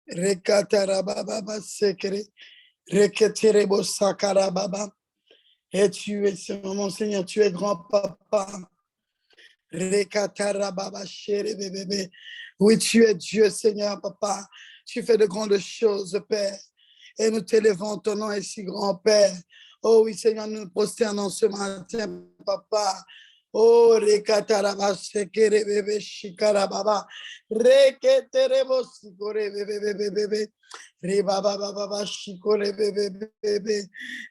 Rekatarababa sekere. Reketerebo sakarababa. Et tu es, mon Seigneur, tu es grand papa. Rekatarababa chere bébé. Oui, tu es Dieu, Seigneur, papa. Tu fais de grandes choses, Père. Et nous t'élevons ton nom est si grand, Père. Oh oui, Seigneur, nous nous prosternons ce matin, papa. Oh, rekataraba sekere bébé shikarababa. Reketerebo sikore bébé bébé. Ribaba baba shikore bébé bébé.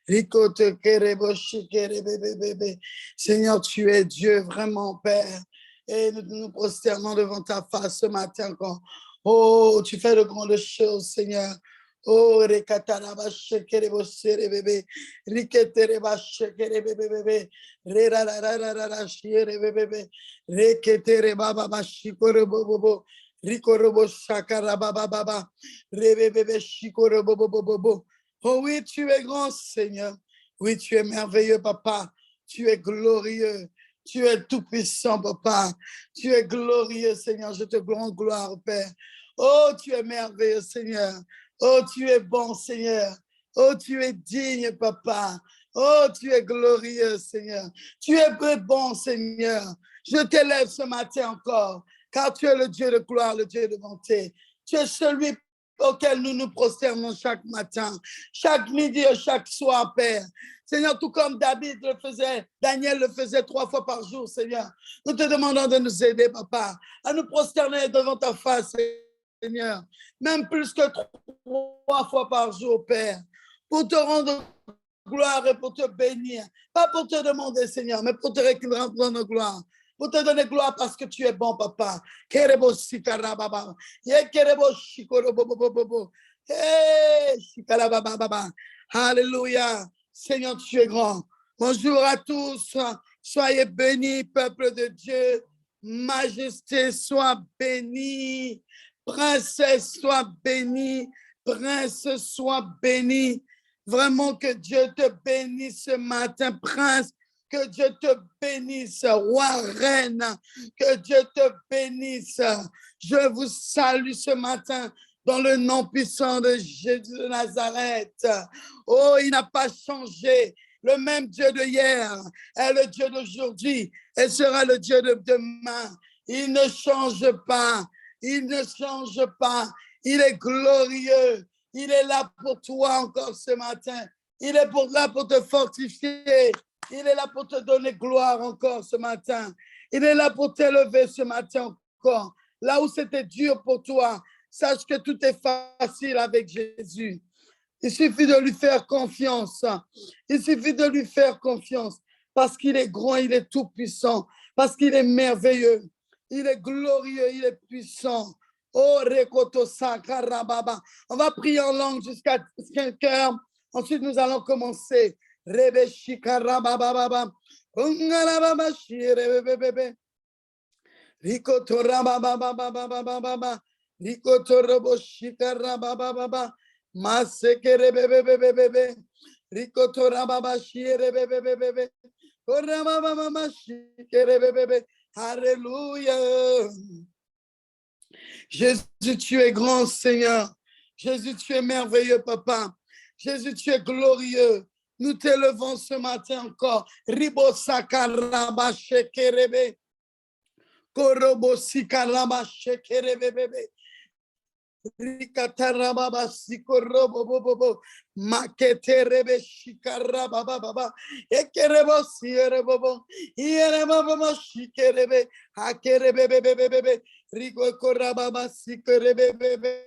Rikote kerebo shikere bébé bébé. Seigneur, tu es Dieu, vraiment, Père. Et nous nous prosternons devant ta face ce matin encore. Oh, tu fais de grandes choses, Seigneur. Oh, rekataraba shekerebo sere bébé. Riketereba shekere bébé bébé. Rerarararara shiere bébé. Reketereba baba shikore bobo. Rikorobo shakara baba baba. Rebébé shikore bobo bobo. Oh oui, tu es grand, Seigneur. Oui, tu es merveilleux, papa. Tu es glorieux. Tu es tout-puissant, papa. Tu es glorieux, Seigneur. Je te rends gloire, Père. Oh, tu es merveilleux, Seigneur. Oh, tu es bon, Seigneur. Oh, tu es digne, papa. Oh, tu es glorieux, Seigneur. Tu es bon, Seigneur. Je t'élève ce matin encore, car tu es le Dieu de gloire, le Dieu de bonté. Tu es celui auquel nous nous prosternons chaque matin, chaque midi et chaque soir, Père. Seigneur, tout comme David le faisait, Daniel le faisait 3 fois par jour, Seigneur. Nous te demandons de nous aider, papa, à nous prosterner devant ta face, Seigneur. Même plus que 3 fois par jour, Père, pour te rendre gloire et pour te bénir. Pas pour te demander, Seigneur, mais pour te rendre gloire. Pour te donner gloire parce que tu es bon, papa. Kerebo sikarababa. Ye kerebo shikorobobobobo. Hey, shikarababa. Alléluia. Seigneur, tu es grand. Bonjour à tous. Soyez bénis, peuple de Dieu. Majesté, sois bénie. Princesse, sois bénie. Prince, sois béni. Vraiment que Dieu te bénisse ce matin, Prince. Que Dieu te bénisse, roi, reine. Que Dieu te bénisse. Je vous salue ce matin dans le nom puissant de Jésus de Nazareth. Oh, il n'a pas changé. Le même Dieu de hier est le Dieu d'aujourd'hui et sera le Dieu de demain. Il ne change pas. Il ne change pas. Il est glorieux. Il est là pour toi encore ce matin. Il est là pour te fortifier. Il est là pour te donner gloire encore ce matin. Il est là pour t'élever ce matin encore. Là où c'était dur pour toi, sache que tout est facile avec Jésus. Il suffit de lui faire confiance. Il suffit de lui faire confiance parce qu'il est grand, il est tout puissant, parce qu'il est merveilleux. Il est glorieux, il est puissant. Oh, Rekoto Sakarababa. On va prier en langue jusqu'à 5 heures. Ensuite, nous allons commencer. Rebe Shikarababa. Ungarababa Shirebebebe. Rikoto Rabababa. Rikoto Robo Shikarababa. Masekerebebebebe. Rikoto Rababa Shirebebebe. Korababa Shirebebebe. Alléluia. Jésus, tu es grand, Seigneur. Jésus, tu es merveilleux, papa. Jésus, tu es glorieux. Nous t'élevons ce matin encore. Ribo sakaraba shekerebe. Korobo sikaraba shekerebebebe. Rikatarababa sikorobo bobo. Maketerebe shikarababa. Ekerebo sierebo. Ierebaba shikerebe. Hakerebebebebe. Rico korababa sikerebe.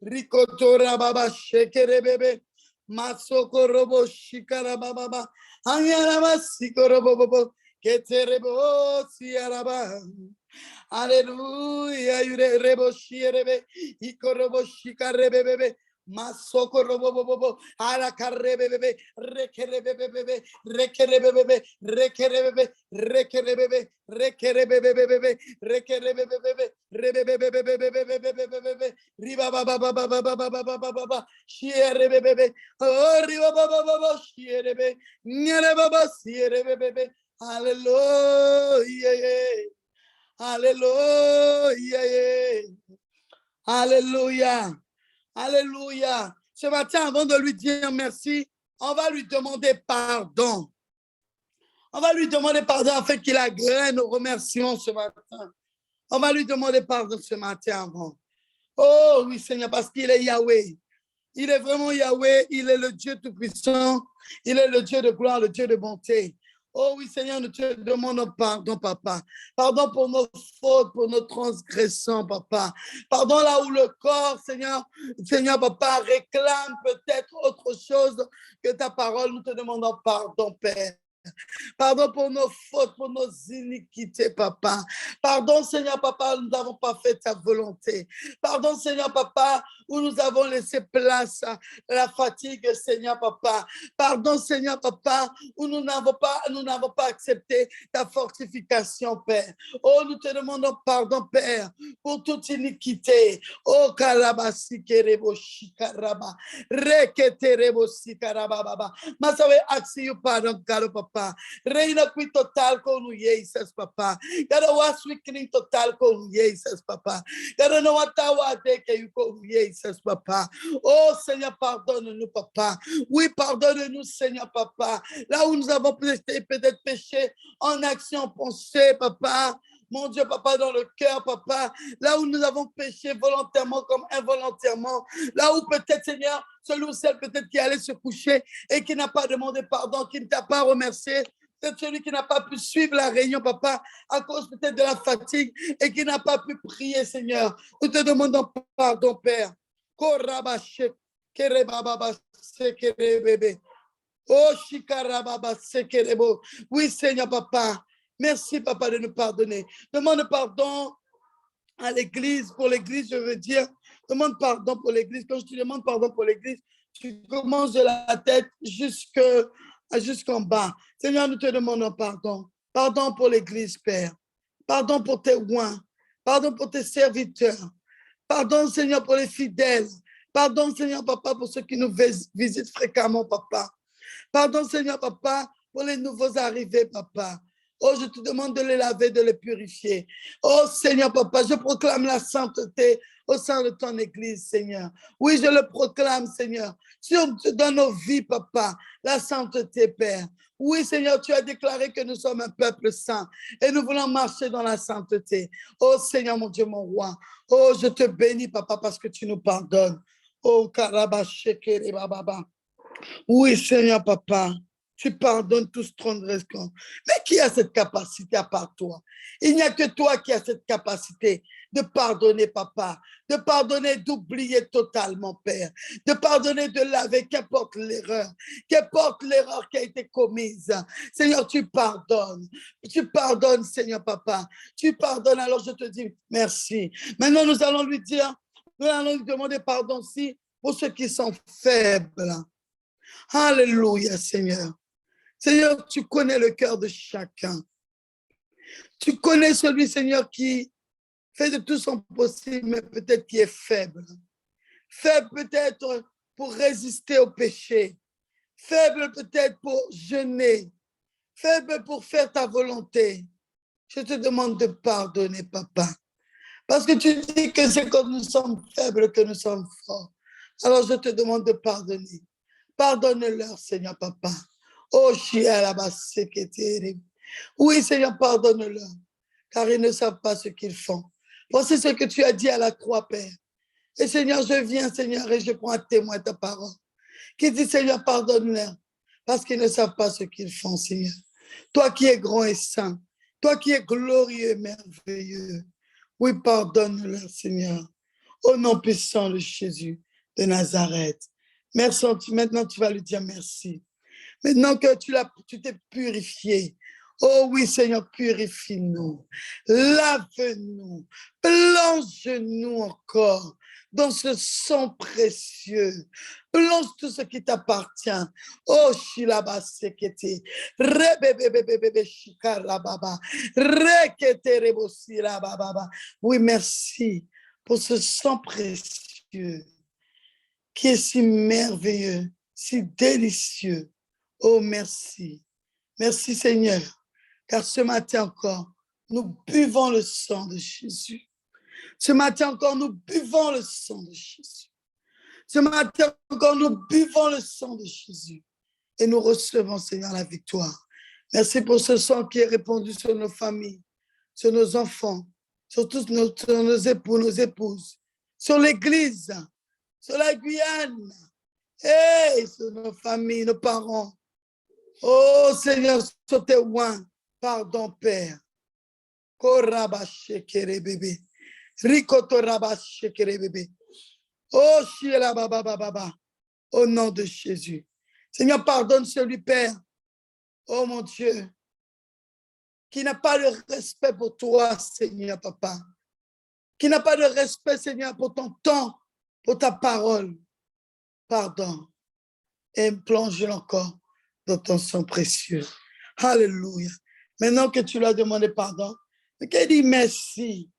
Rico torababa shekerebe. Masoko robo shikarababa. Anyaraba sikorobo. Keterebo siaraba. Alléluia, rebo shierebe, ikorobo shikarebe, masoko robo, arakarebe, rekerebe, rekerebe, rekerebe, rekerebe, rekerebe, rekerebe, rebebe, riba baba, shierebe, oh riba baba, shierebe, nyere baba, shierebe, hallelujah. Alléluia. Alléluia. Alléluia. Ce matin, avant de lui dire merci, on va lui demander pardon. On va lui demander pardon afin qu'il agrée nos remerciements ce matin. On va lui demander pardon ce matin avant. Oh oui, Seigneur, parce qu'il est Yahweh. Il est vraiment Yahweh. Il est le Dieu Tout-Puissant. Il est le Dieu de gloire, le Dieu de bonté. Oh oui, Seigneur, nous te demandons pardon, Papa. Pardon pour nos fautes, pour nos transgressions, Papa. Pardon là où le corps, Seigneur, Papa, réclame peut-être autre chose que ta parole. Nous te demandons pardon, Père. Pardon pour nos fautes, pour nos iniquités, Papa. Pardon, Seigneur, Papa, nous n'avons pas fait ta volonté. Pardon, Seigneur, Papa, où nous avons laissé place à la fatigue, Seigneur, Papa. Pardon, Seigneur, Papa, où nous n'avons pas accepté ta fortification, Père. Oh, nous te demandons pardon, Père, pour toute iniquité. Oh, Karabasi Kerebo Shikaraba. Reketerebo Sikaraba Baba. Masawe ask you pardon, God, Papa. Reina qui total con Jesus, Papa. Kada waswikning total con Jesus, Papa. Kada no watawa de que you con Jesus, Papa. Oh Seigneur, pardonne-nous, Papa. Oui, pardonne-nous, Seigneur, Papa. Là où nous avons peut-être péché en action, en pensée, Papa. Mon Dieu, Papa, dans le cœur, Papa, là où nous avons péché volontairement comme involontairement, là où peut-être, Seigneur, celui ou celle peut-être qui allait se coucher et qui n'a pas demandé pardon, qui ne t'a pas remercié, peut-être celui qui n'a pas pu suivre la réunion, Papa, à cause peut-être de la fatigue et qui n'a pas pu prier, Seigneur. Nous te demandons pardon, Père. Oui, Seigneur, Papa. Merci, Papa, de nous pardonner. Demande pardon à l'Église, pour l'Église, je veux dire. Demande pardon pour l'Église. Quand je te demande pardon pour l'Église, tu commences de la tête jusqu'en bas. Seigneur, nous te demandons pardon. Pardon pour l'Église, Père. Pardon pour tes oins. Pardon pour tes serviteurs. Pardon, Seigneur, pour les fidèles. Pardon, Seigneur, Papa, pour ceux qui nous visitent fréquemment, Papa. Pardon, Seigneur, Papa, pour les nouveaux arrivés, Papa. Oh, je te demande de les laver, de les purifier. Oh, Seigneur, Papa, je proclame la sainteté au sein de ton Église, Seigneur. Oui, je le proclame, Seigneur. Dans nos vies, Papa, la sainteté, Père. Oui, Seigneur, tu as déclaré que nous sommes un peuple saint et nous voulons marcher dans la sainteté. Oh, Seigneur, mon Dieu, mon roi. Oh, je te bénis, Papa, parce que tu nous pardonnes. Oh, Karabashekere Baba. Oui, Seigneur, Papa, tu pardonnes tous transgressions. Mais qui a cette capacité à part toi? Il n'y a que toi qui as cette capacité de pardonner, Papa, de pardonner, d'oublier totalement, Père, de pardonner, de laver, qu'importe l'erreur qui a été commise. Seigneur, tu pardonnes, Seigneur, Papa, tu pardonnes, alors je te dis merci. Maintenant, nous allons lui demander pardon aussi pour ceux qui sont faibles. Alléluia, Seigneur. Seigneur, tu connais le cœur de chacun. Tu connais celui, Seigneur, qui fait de tout son possible, mais peut-être qui est faible. Faible peut-être pour résister au péché. Faible peut-être pour jeûner. Faible pour faire ta volonté. Je te demande de pardonner, Papa. Parce que tu dis que c'est quand nous sommes faibles que nous sommes forts. Alors je te demande de pardonner. Pardonne-leur, Seigneur, Papa. Oh, oui, Seigneur, pardonne-leur, car ils ne savent pas ce qu'ils font. Voici ce que tu as dit à la croix, Père. Et Seigneur, je viens, Seigneur, et je prends à témoin ta parole, qui dit, Seigneur, pardonne-leur, parce qu'ils ne savent pas ce qu'ils font, Seigneur. Toi qui es grand et saint, toi qui es glorieux et merveilleux, oui, pardonne-leur, Seigneur, au nom puissant de Jésus de Nazareth. Merci, maintenant tu vas lui dire merci. Maintenant que tu t'es purifié, oh oui, Seigneur, purifie-nous, lave-nous, plonge-nous encore dans ce sang précieux. Plonge tout ce qui t'appartient. Oh, Shilaba Sekete, Rebebebebebe Shikarababa, Rekete Rebosira Baba. Oui, merci pour ce sang précieux qui est si merveilleux, si délicieux. Oh, merci. Merci Seigneur, car ce matin encore, nous buvons le sang de Jésus. Ce matin encore, nous buvons le sang de Jésus. Ce matin encore, nous buvons le sang de Jésus. Et nous recevons, Seigneur, la victoire. Merci pour ce sang qui est répandu sur nos familles, sur nos enfants, sur tous nos époux, nos épouses, sur l'Église, sur la Guyane, et sur nos familles, nos parents. Oh Seigneur, sur tes oins, pardon Père. Korabashekere bébé. Rikotorabashekere bébé. Oh Shiela baba baba. Au nom de Jésus. Seigneur, pardonne celui, Père, oh mon Dieu, qui n'a pas de respect pour toi, Seigneur, Papa. Qui n'a pas de respect, Seigneur, pour ton temps, pour ta parole. Pardon. Et plonge encore dans ton sang précieux. Alléluia. Maintenant que tu lui as demandé pardon, qu'il dit merci.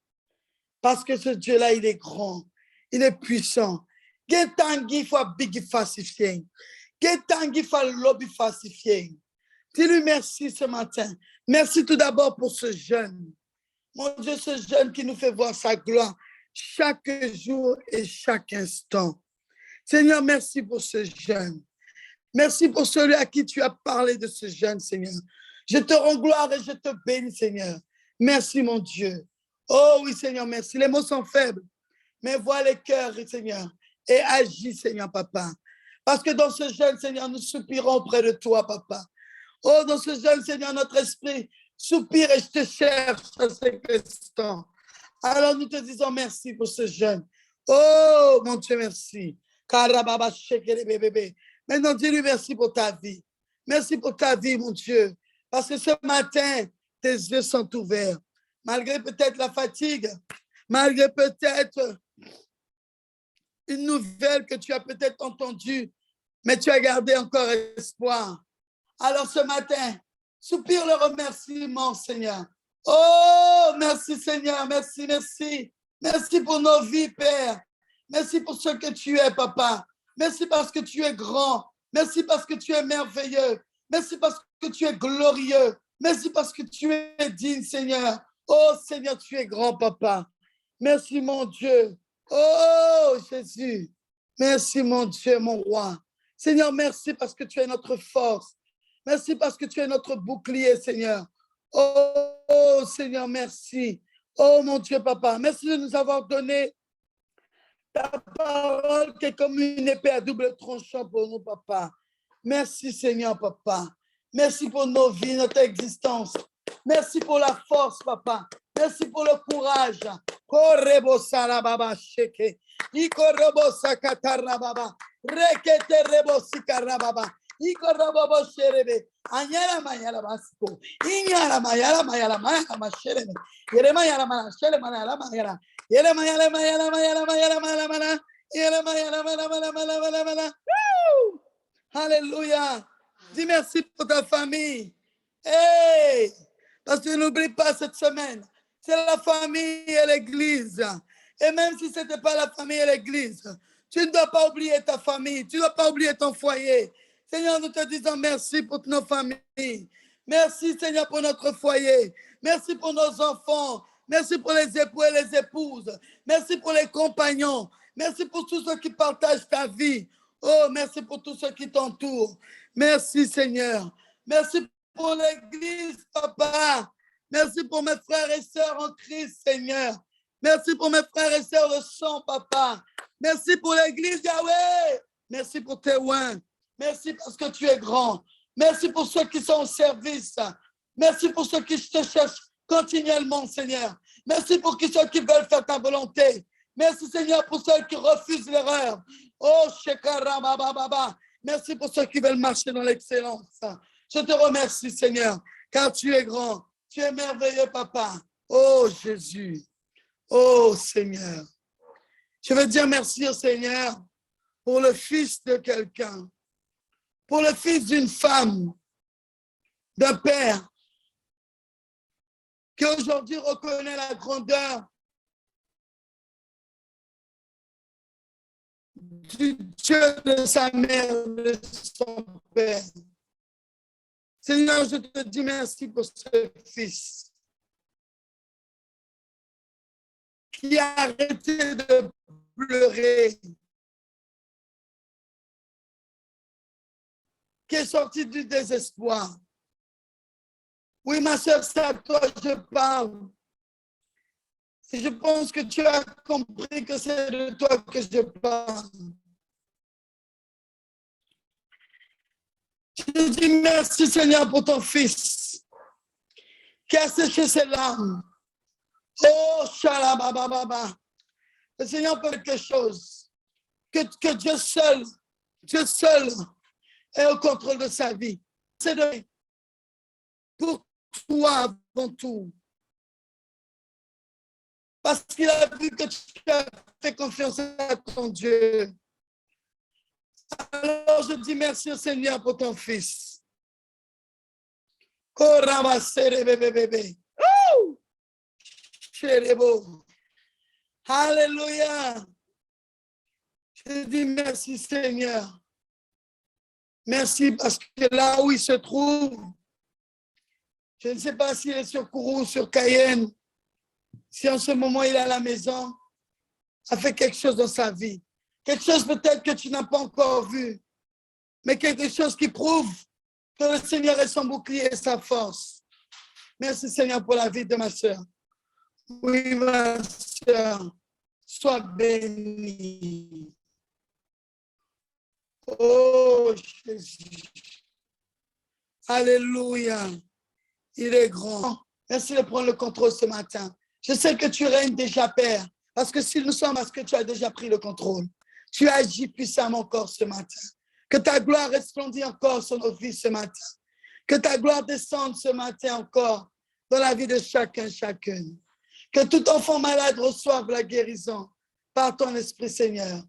Parce que ce Dieu-là, il est grand. Il est puissant. Dis-lui merci ce matin. Merci tout d'abord pour ce jeûne. Mon Dieu, ce jeûne qui nous fait voir sa gloire chaque jour et chaque instant. Seigneur, merci pour ce jeûne. Merci pour celui à qui tu as parlé de ce jeûne, Seigneur. Je te rends gloire et je te bénis, Seigneur. Merci, mon Dieu. Oh oui, Seigneur, merci. Les mots sont faibles, mais vois les cœurs, Seigneur, et agis, Seigneur, Papa. Parce que dans ce jeûne, Seigneur, nous soupirons auprès de toi, Papa. Oh, dans ce jeûne, Seigneur, notre esprit soupire et je te cherche à cet instant. Alors nous te disons merci pour ce jeûne. Oh, mon Dieu, merci. Karababa shekere bébé. Maintenant, dis-lui merci pour ta vie. Merci pour ta vie, mon Dieu. Parce que ce matin, tes yeux sont ouverts. Malgré peut-être la fatigue, malgré peut-être une nouvelle que tu as peut-être entendue, mais tu as gardé encore espoir. Alors ce matin, soupire le remerciement, Seigneur. Oh, merci Seigneur, merci, merci. Merci pour nos vies, Père. Merci pour ce que tu es, Papa. Merci parce que tu es grand. Merci parce que tu es merveilleux. Merci parce que tu es glorieux. Merci parce que tu es digne, Seigneur. Oh, Seigneur, tu es grand, Papa. Merci, mon Dieu. Oh, Jésus. Merci, mon Dieu, mon roi. Seigneur, merci parce que tu es notre force. Merci parce que tu es notre bouclier, Seigneur. Oh, Seigneur, merci. Oh, mon Dieu, Papa. Merci de nous avoir donné ta parole qui est comme une épée à double tranchant pour nous, Papa. Merci, Seigneur, Papa. Merci pour nos vies, notre existence. Merci pour la force, Papa. Merci pour le courage. Korebo sarababa sheke. Ikorobo sakatarababa. Rekete rebo sikarababa. Ikorobo sherebe. Anyala mayala basiko. Inyala mayala mayala mayala masherebe. Yere mayala mayala shere mayala mayala. Yere mayala mayala mayala mayala mayala mayala. Yere mayala mayala mayala mayala mayala. Alléluia. Dis merci pour ta famille. Hey! Parce que n'oublie pas cette semaine, c'est la famille et l'église. Et même si ce n'était pas la famille et l'église, tu ne dois pas oublier ta famille, tu ne dois pas oublier ton foyer. Seigneur, nous te disons merci pour nos familles. Merci, Seigneur, pour notre foyer. Merci pour nos enfants. Merci pour les époux et les épouses. Merci pour les compagnons. Merci pour tous ceux qui partagent ta vie. Oh, merci pour tous ceux qui t'entourent. Merci, Seigneur. Merci pour l'église, Papa. Merci pour mes frères et sœurs en Christ, Seigneur. Merci pour mes frères et sœurs de sang, Papa. Merci pour l'église, Yahweh. Merci pour tes oins. Merci parce que tu es grand. Merci pour ceux qui sont au service. Merci pour ceux qui te cherchent continuellement, Seigneur. Merci pour ceux qui veulent faire ta volonté. Merci, Seigneur, pour ceux qui refusent l'erreur. Oh, Shekarabababa. Merci pour ceux qui veulent marcher dans l'excellence. Je te remercie, Seigneur, car tu es grand. Tu es merveilleux, Papa. Oh, Jésus. Oh, Seigneur. Je veux dire merci au Seigneur pour le fils de quelqu'un, pour le fils d'une femme, d'un père, qui aujourd'hui reconnaît la grandeur du Dieu de sa mère, de son père. Seigneur, je te dis merci pour ce fils. qui a arrêté de pleurer, qui est sorti du désespoir. Oui, ma soeur, c'est à toi que je parle. Et je pense que tu as compris que c'est de toi que je parle. Je dis merci Seigneur pour ton fils qui a séché ses larmes. Oh, shalabababa. Le Seigneur peut quelque chose. Que Dieu seul est au contrôle de sa vie. C'est pour toi avant tout. Parce qu'il a vu que tu as fait confiance à ton Dieu. Alors je dis merci au Seigneur pour ton fils. Oh, alléluia. Je dis merci Seigneur. Merci parce que là où il se trouve, je ne sais pas s'il est sur Kourou ou sur Cayenne, si en ce moment il est à la maison, a fait quelque chose dans sa vie. Quelque chose peut-être que tu n'as pas encore vu, mais quelque chose qui prouve que le Seigneur est son bouclier et sa force. Merci Seigneur pour la vie de ma soeur. Oui, ma soeur, sois bénie. Oh Jésus. Alléluia. Il est grand. Merci de prendre le contrôle ce matin. Je sais que tu règnes déjà, Père, parce que si nous sommes, parce que tu as déjà pris le contrôle. Tu agis puissamment encore ce matin. Que ta gloire resplendisse encore sur nos vies ce matin. Que ta gloire descende ce matin encore dans la vie de chacun, chacune. Que tout enfant malade reçoive la guérison par ton Esprit, Seigneur.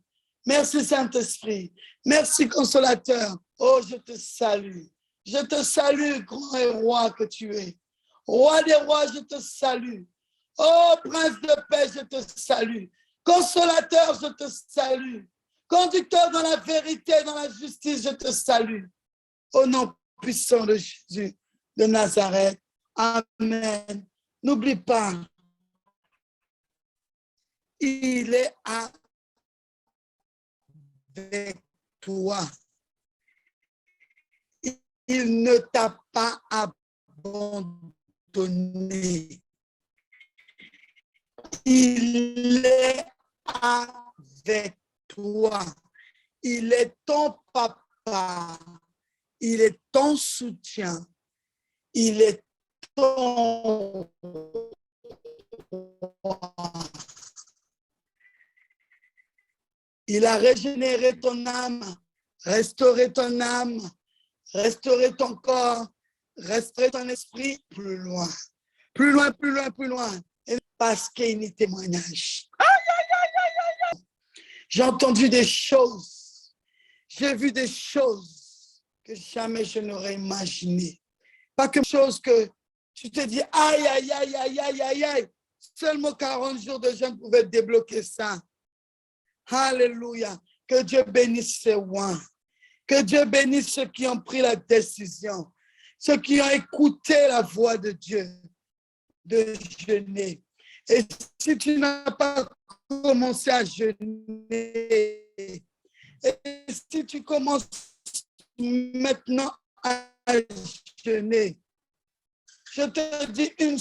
Merci, Saint-Esprit. Merci, Consolateur. Oh, je te salue. Je te salue, grand et roi que tu es. Roi des rois, je te salue. Oh, prince de paix, je te salue. Consolateur, je te salue. Conducteur dans la vérité, dans la justice, je te salue. Au nom puissant de Jésus de Nazareth. Amen. N'oublie pas, il est avec toi. Il ne t'a pas abandonné. Il est avec toi. Il est ton papa. Il est ton soutien. Il est ton roi. Il a régénéré ton âme, restauré ton âme, restauré ton corps, restauré ton esprit plus loin. Plus loin, plus loin, plus loin. Parce qu'il y a témoignage. J'ai entendu des choses. J'ai vu des choses que jamais je n'aurais imaginées. Pas que chose que tu te dis, aïe, aïe, aïe, aïe, aïe, aïe, aïe. Seulement 40 jours de jeûne pouvaient débloquer ça. Alléluia. Que Dieu bénisse ces oins. Que Dieu bénisse ceux qui ont pris la décision. Ceux qui ont écouté la voix de Dieu de jeûner. Et si tu n'as pas commencé à jeûner, et si tu commences maintenant à jeûner, je te dis une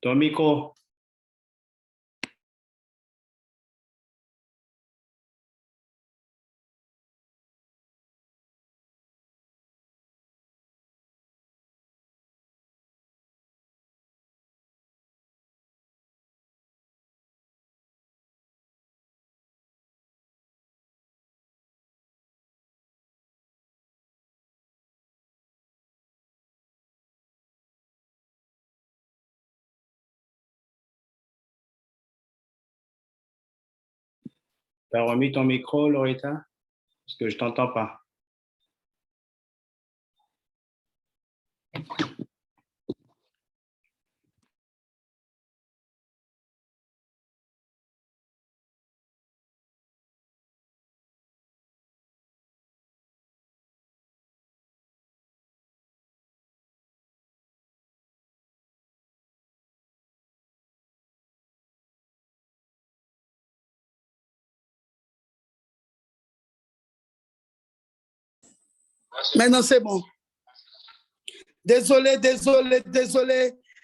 Ton micro. Tu as remis ton micro, Loretta? Parce que je ne t'entends pas. Maintenant, c'est bon. Désolé.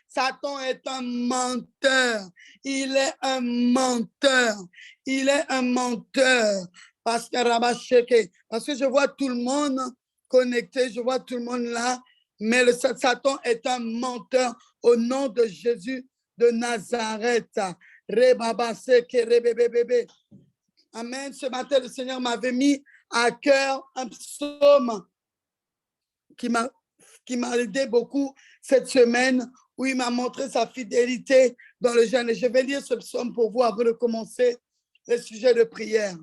Satan est un menteur. Il est un menteur. Parce que je vois tout le monde connecté, je vois tout le monde là, mais Satan est un menteur au nom de Jésus de Nazareth. Amen. Ce matin, le Seigneur m'avait mis à cœur un psaume qui m'a aidé beaucoup cette semaine, où il m'a montré sa fidélité dans le jeûne. Et je vais lire ce psaume pour vous avant de commencer le sujet de prière.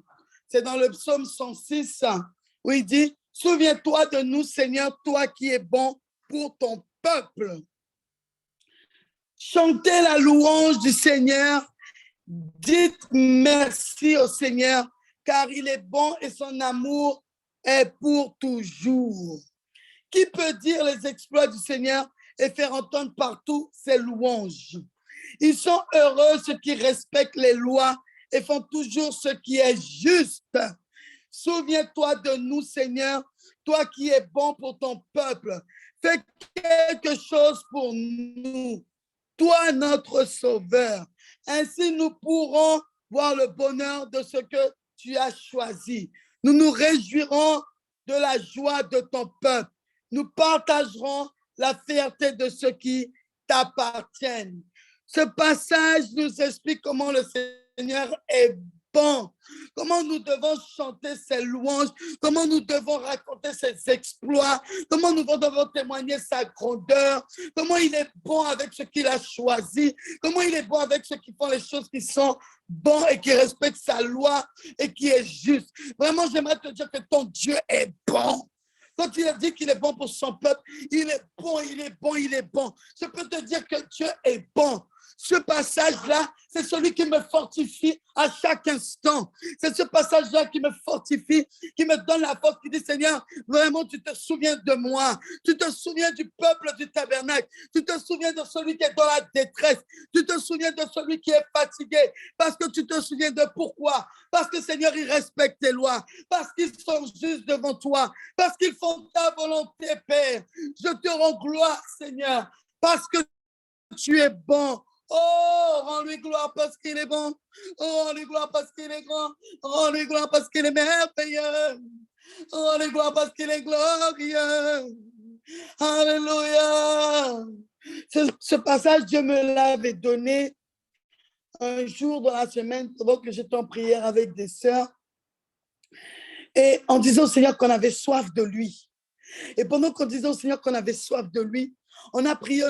C'est dans le psaume 106, où il dit, « Souviens-toi de nous, Seigneur, toi qui es bon pour ton peuple. » Chantez la louange du Seigneur. Dites merci au Seigneur, car il est bon et son amour est pour toujours. Qui peut dire les exploits du Seigneur et faire entendre partout ses louanges? Ils sont heureux ceux qui respectent les lois et font toujours ce qui est juste. Souviens-toi de nous, Seigneur, toi qui es bon pour ton peuple. Fais quelque chose pour nous, toi notre Sauveur. Ainsi, nous pourrons voir le bonheur de ce que tu as choisi. Nous nous réjouirons de la joie de ton peuple. Nous partagerons la fierté de ceux qui t'appartiennent. Ce passage nous explique comment le Seigneur est bon, comment nous devons chanter ses louanges, comment nous devons raconter ses exploits, comment nous devons témoigner sa grandeur, comment il est bon avec ceux qu'il a choisis, comment il est bon avec ceux qui font les choses qui sont bons et qui respectent sa loi et qui est juste. Vraiment, j'aimerais te dire que ton Dieu est bon. Quand il a dit qu'il est bon pour son peuple, il est bon. Je peux te dire que Dieu est bon. Ce passage-là, c'est celui qui me fortifie à chaque instant. C'est ce passage-là qui me fortifie, qui me donne la force, qui dit, Seigneur, vraiment, tu te souviens de moi. Tu te souviens du peuple du tabernacle. Tu te souviens de celui qui est dans la détresse. Tu te souviens de celui qui est fatigué. Parce que tu te souviens de pourquoi. Parce que, Seigneur, ils respectent tes lois. Parce qu'ils sont justes devant toi. Parce qu'ils font ta volonté, Père. Je te rends gloire, Seigneur, parce que tu es bon. Oh, rends-lui gloire parce qu'il est bon. Oh, rends-lui gloire parce qu'il est grand. Rends-lui gloire parce qu'il est merveilleux. Rends-lui gloire parce qu'il est glorieux. Alléluia. Ce passage, Dieu me l'avait donné un jour dans la semaine pendant que j'étais en prière avec des sœurs. Et en disant au Seigneur qu'on avait soif de lui. Et pendant qu'on disait au Seigneur qu'on avait soif de lui, on a prié,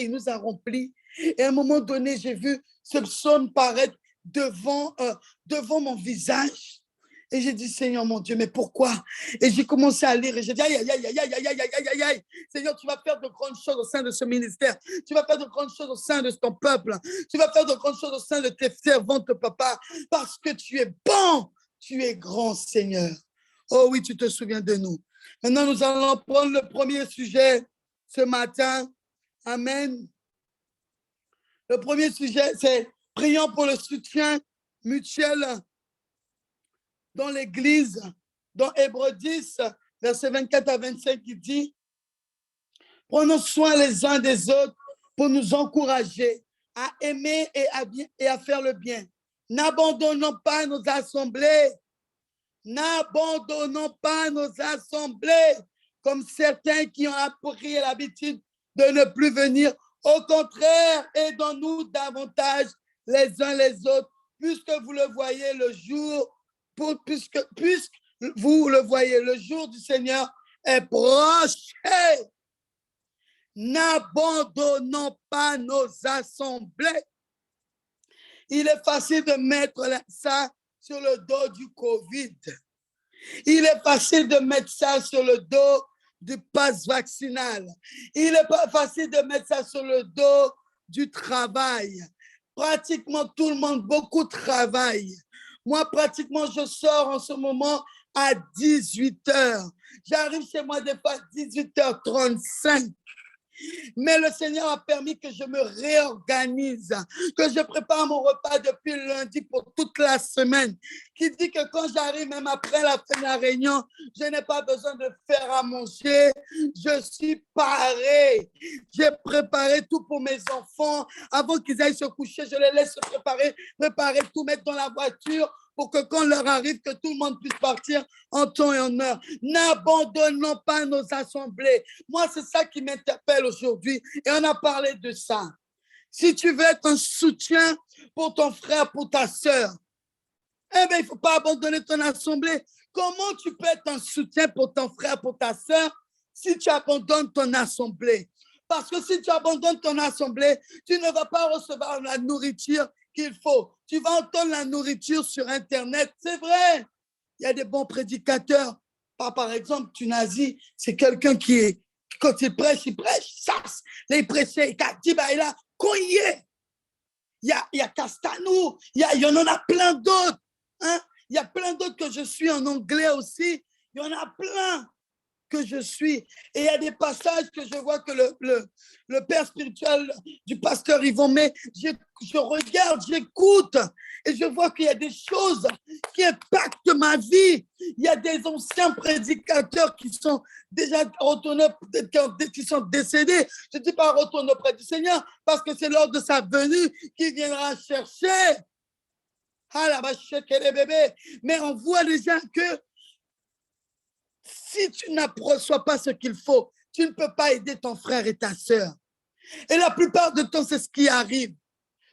il nous a remplis. Et à un moment donné, j'ai vu ce psaume paraître devant mon visage. Et j'ai dit, Seigneur, mon Dieu, mais pourquoi? Et j'ai commencé à lire et j'ai dit, aïe, aïe, aïe, aïe, aïe, aïe, aïe, aïe, aïe, aïe. Seigneur, tu vas faire de grandes choses au sein de ce ministère. Tu vas faire de grandes choses au sein de ton peuple. Tu vas faire de grandes choses au sein de tes servantes, papa, parce que tu es bon, tu es grand, Seigneur. Oh oui, tu te souviens de nous. Maintenant, nous allons prendre le premier sujet ce matin. Amen. Le premier sujet, c'est prions pour le soutien mutuel dans l'Église. Dans Hébreux 10, versets 24 à 25, il dit, prenons soin les uns des autres pour nous encourager à aimer et à faire le bien. N'abandonnons pas nos assemblées. N'abandonnons pas nos assemblées comme certains qui ont appris l'habitude de ne plus venir. Au contraire, aidons-nous davantage les uns les autres, puisque vous le voyez le jour, puisque vous le voyez, le jour du Seigneur est proche. N'abandonnons pas nos assemblées. Il est facile de mettre ça sur le dos du COVID. Il est facile de mettre ça sur le dos du pass vaccinal. Il est pas facile de mettre ça sur le dos du travail. Pratiquement tout le monde, beaucoup travaillent. Moi, pratiquement, je sors en ce moment à 18h. J'arrive chez moi des fois à 18h35. Mais le Seigneur a permis que je me réorganise, que je prépare mon repas depuis lundi pour toute la semaine. Qui dit que quand j'arrive, même après la fin de la réunion, je n'ai pas besoin de faire à manger. Je suis paré. J'ai préparé tout pour mes enfants. Avant qu'ils aillent se coucher, je les laisse se préparer, tout mettre dans la voiture pour que quand l'heure arrive, que tout le monde puisse partir en temps et en heure. N'abandonnons pas nos assemblées. Moi, c'est ça qui m'interpelle aujourd'hui. Et on a parlé de ça. Si tu veux être un soutien pour ton frère, pour ta sœur, eh bien, il ne faut pas abandonner ton assemblée. Comment tu peux être un soutien pour ton frère, pour ta sœur, si tu abandonnes ton assemblée? Parce que si tu abandonnes ton assemblée, tu ne vas pas recevoir la nourriture qu'il faut. Tu vas entendre la nourriture sur Internet. C'est vrai. Il y a des bons prédicateurs. Par exemple, Tunazi, c'est quelqu'un qui est, quand il prêche, ça. Il prêche, il dit, bah, il a cogné. Il y a Castanou, il y en a plein d'autres. Hein? Il y a plein d'autres que je suis en anglais aussi. Il y en a plein que je suis. Et il y a des passages que je vois que le père spirituel du pasteur Yvon met, je regarde, j'écoute et je vois qu'il y a des choses qui impactent ma vie. Il y a des anciens prédicateurs qui sont déjà retournés, qui sont décédés. Je ne dis pas retourner auprès du Seigneur parce que c'est lors de sa venue qu'il viendra chercher. Mais on voit déjà que si tu n'approches pas ce qu'il faut, tu ne peux pas aider ton frère et ta sœur. Et la plupart du temps, c'est ce qui arrive.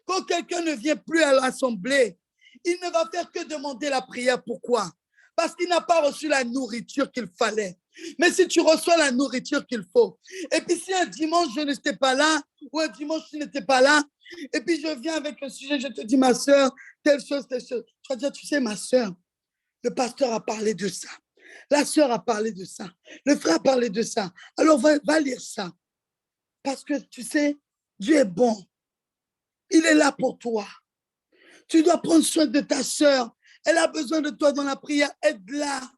Quand quelqu'un ne vient plus à l'assemblée, il ne va faire que demander la prière. Pourquoi? Parce qu'il n'a pas reçu la nourriture qu'il fallait. Mais si tu reçois la nourriture qu'il faut, et puis si un dimanche je n'étais pas là, ou un dimanche tu n'étais pas là, et puis je viens avec un sujet, je te dis, ma sœur, telle chose, tu vas dire, tu sais, ma sœur, le pasteur a parlé de ça. La sœur a parlé de ça. Le frère a parlé de ça. Alors, va lire ça. Parce que, tu sais, Dieu est bon. Il est là pour toi. Tu dois prendre soin de ta sœur. Elle a besoin de toi dans la prière. Aide-la.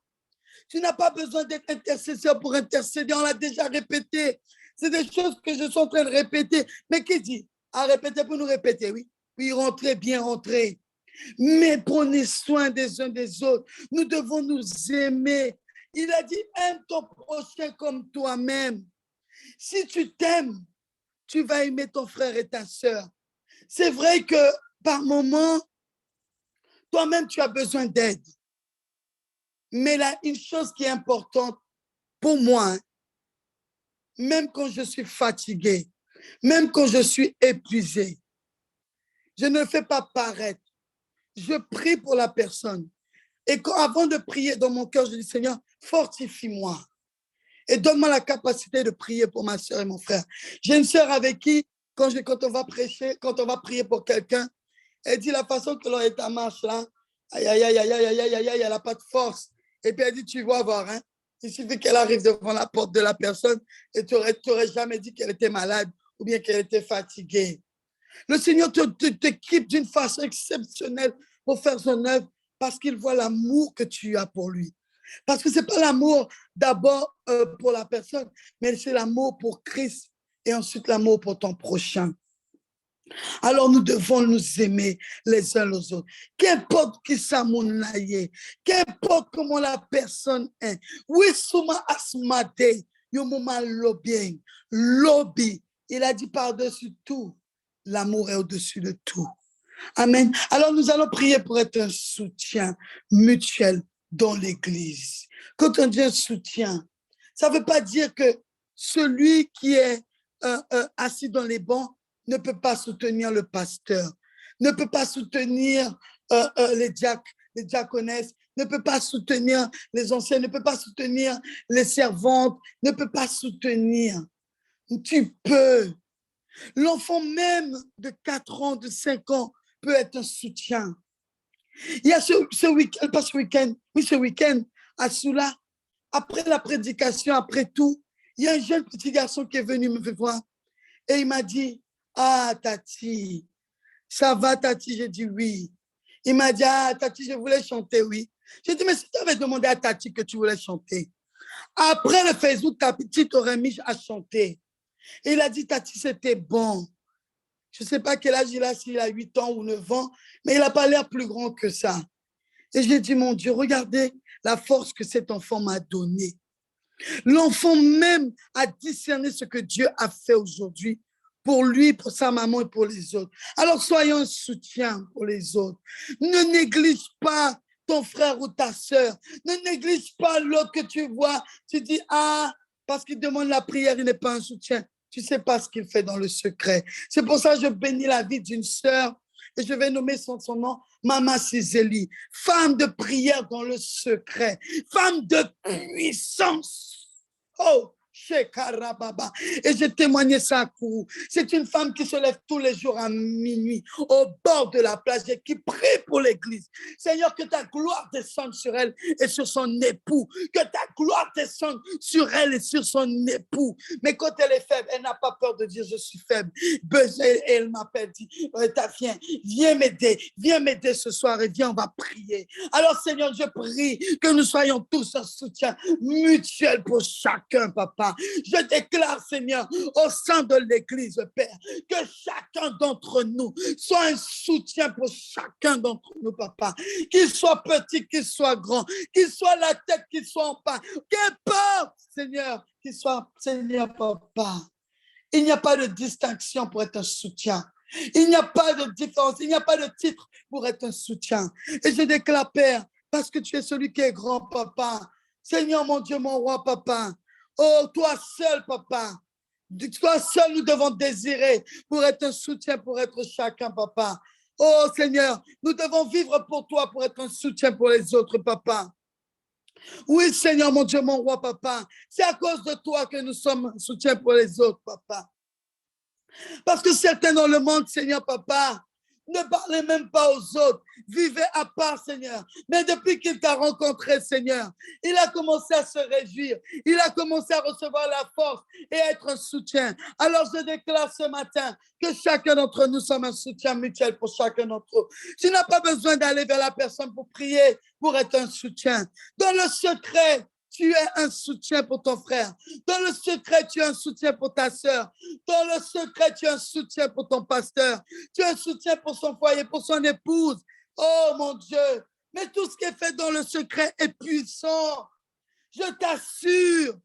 Tu n'as pas besoin d'être intercesseur pour intercéder. On l'a déjà répété. C'est des choses que je suis en train de répéter. Mais qui dit? À répéter pour nous répéter, oui. Oui, rentrez, bien rentrez. Mais prenez soin des uns des autres. Nous devons nous aimer. Il a dit, aime ton prochain comme toi-même. Si tu t'aimes, tu vas aimer ton frère et ta sœur. C'est vrai que par moments, toi-même, tu as besoin d'aide. Mais là, une chose qui est importante pour moi, même quand je suis fatigué, même quand je suis épuisé, je ne fais pas paraître. Je prie pour la personne. Et avant de prier dans mon cœur, je dis, Seigneur, fortifie-moi et donne-moi la capacité de prier pour ma soeur et mon frère. J'ai une soeur avec qui, quand on va prêcher, quand on va prier pour quelqu'un, elle dit la façon que l'on est à marche là, aïe, aïe, aïe, aïe, aïe, aïe, aïe, aïe, elle n'a pas de force. Et puis elle dit, tu vas voir, hein, il suffit qu'elle arrive devant la porte de la personne et tu n'aurais jamais dit qu'elle était malade ou bien qu'elle était fatiguée. Le Seigneur t'équipe d'une façon exceptionnelle pour faire son œuvre parce qu'il voit l'amour que tu as pour lui. Parce que ce n'est pas l'amour d'abord pour la personne, mais c'est l'amour pour Christ et ensuite l'amour pour ton prochain. Alors nous devons nous aimer les uns les autres. Qu'importe qui ça mon aïe, qu'importe comment la personne est. Oui, souma asmade, yo moma lobien, lobby, Il a dit par-dessus tout, l'amour est au-dessus de tout. Amen. Alors nous allons prier pour être un soutien mutuel dans l'Église. Quand on dit un soutien, ça ne veut pas dire que celui qui est assis dans les bancs ne peut pas soutenir le pasteur, ne peut pas soutenir les diaconesses, ne peut pas soutenir les anciens, ne peut pas soutenir les servantes, ne peut pas soutenir. Tu peux. L'enfant même de 4 ans, de 5 ans peut être un soutien. Il y a ce week-end, pas ce week-end, oui, ce week-end, à Soula, après la prédication, après tout, il y a un jeune petit garçon qui est venu me voir et il m'a dit, ah, Tati, ça va, Tati? J'ai dit oui. Il m'a dit, ah, Tati, je voulais chanter, oui. J'ai dit, mais si tu avais demandé à Tati que tu voulais chanter, après le Facebook, ta petite aurait mis à chanter. Et il a dit, Tati, c'était bon. Je ne sais pas quel âge il a, s'il a 8 ans ou 9 ans, mais il n'a pas l'air plus grand que ça. Et j'ai dit, mon Dieu, regardez la force que cet enfant m'a donnée. L'enfant même a discerné ce que Dieu a fait aujourd'hui pour lui, pour sa maman et pour les autres. Alors soyons un soutien pour les autres. Ne néglige pas ton frère ou ta sœur. Ne néglige pas l'autre que tu vois. Tu dis, ah, parce qu'il demande la prière, il n'est pas un soutien. Tu ne sais pas ce qu'il fait dans le secret. C'est pour ça que je bénis la vie d'une sœur et je vais nommer son nom, Mama Cizeli, femme de prière dans le secret, femme de puissance. Oh, Shekarababa. Et j'ai témoigné ça à Kourou. C'est une femme qui se lève tous les jours à minuit au bord de la plage et qui prie pour l'église. Seigneur, que ta gloire descende sur elle et sur son époux. Que ta gloire descende sur elle et sur son époux. Mais quand elle est faible, elle n'a pas peur de dire je suis faible. Et elle m'appelle, dit, viens m'aider ce soir et viens, on va prier. Alors Seigneur, je prie que nous soyons tous un soutien mutuel pour chacun, papa. Je déclare, Seigneur, au sein de l'Église, Père, que chacun d'entre nous soit un soutien pour chacun d'entre nous, papa. Qu'il soit petit, qu'il soit grand, qu'il soit la tête, qu'il soit en bas. Qu'importe, Seigneur, qu'il soit, Seigneur, papa. Il n'y a pas de distinction pour être un soutien. Il n'y a pas de différence, il n'y a pas de titre pour être un soutien. Et je déclare, Père, parce que tu es celui qui est grand, papa. Seigneur, mon Dieu, mon roi, papa. Oh, toi seul, papa. Toi seul, nous devons désirer pour être un soutien, pour être chacun, papa. Oh, Seigneur, nous devons vivre pour toi, pour être un soutien pour les autres, papa. Oui, Seigneur, mon Dieu, mon roi, papa. C'est à cause de toi que nous sommes un soutien pour les autres, papa. Parce que certains dans le monde, Seigneur, papa, ne parlez même pas aux autres. Vivez à part, Seigneur. Mais depuis qu'il t'a rencontré, Seigneur, il a commencé à se réjouir. Il a commencé à recevoir la force et à être un soutien. Alors, je déclare ce matin que chacun d'entre nous sommes un soutien mutuel pour chacun d'entre nous. Tu n'as pas besoin d'aller vers la personne pour prier, pour être un soutien. Dans le secret, tu es un soutien pour ton frère. Dans le secret, tu es un soutien pour ta sœur. Dans le secret, tu es un soutien pour ton pasteur. Tu es un soutien pour son foyer, pour son épouse. Oh mon Dieu, mais tout ce qui est fait dans le secret est puissant. Je t'assure,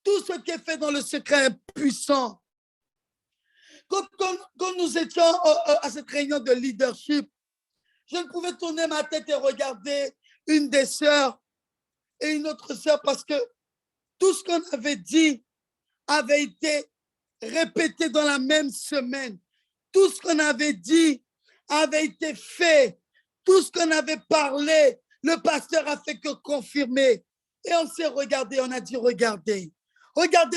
tout ce qui est fait dans le secret est puissant. Quand nous étions à cette réunion de leadership, je ne pouvais tourner ma tête et regarder une des sœurs et une autre sœur parce que tout ce qu'on avait dit avait été répété dans la même semaine. Tout ce qu'on avait dit avait été fait. Tout ce qu'on avait parlé, le pasteur a fait que confirmer. Et on s'est regardé, on a dit, regardez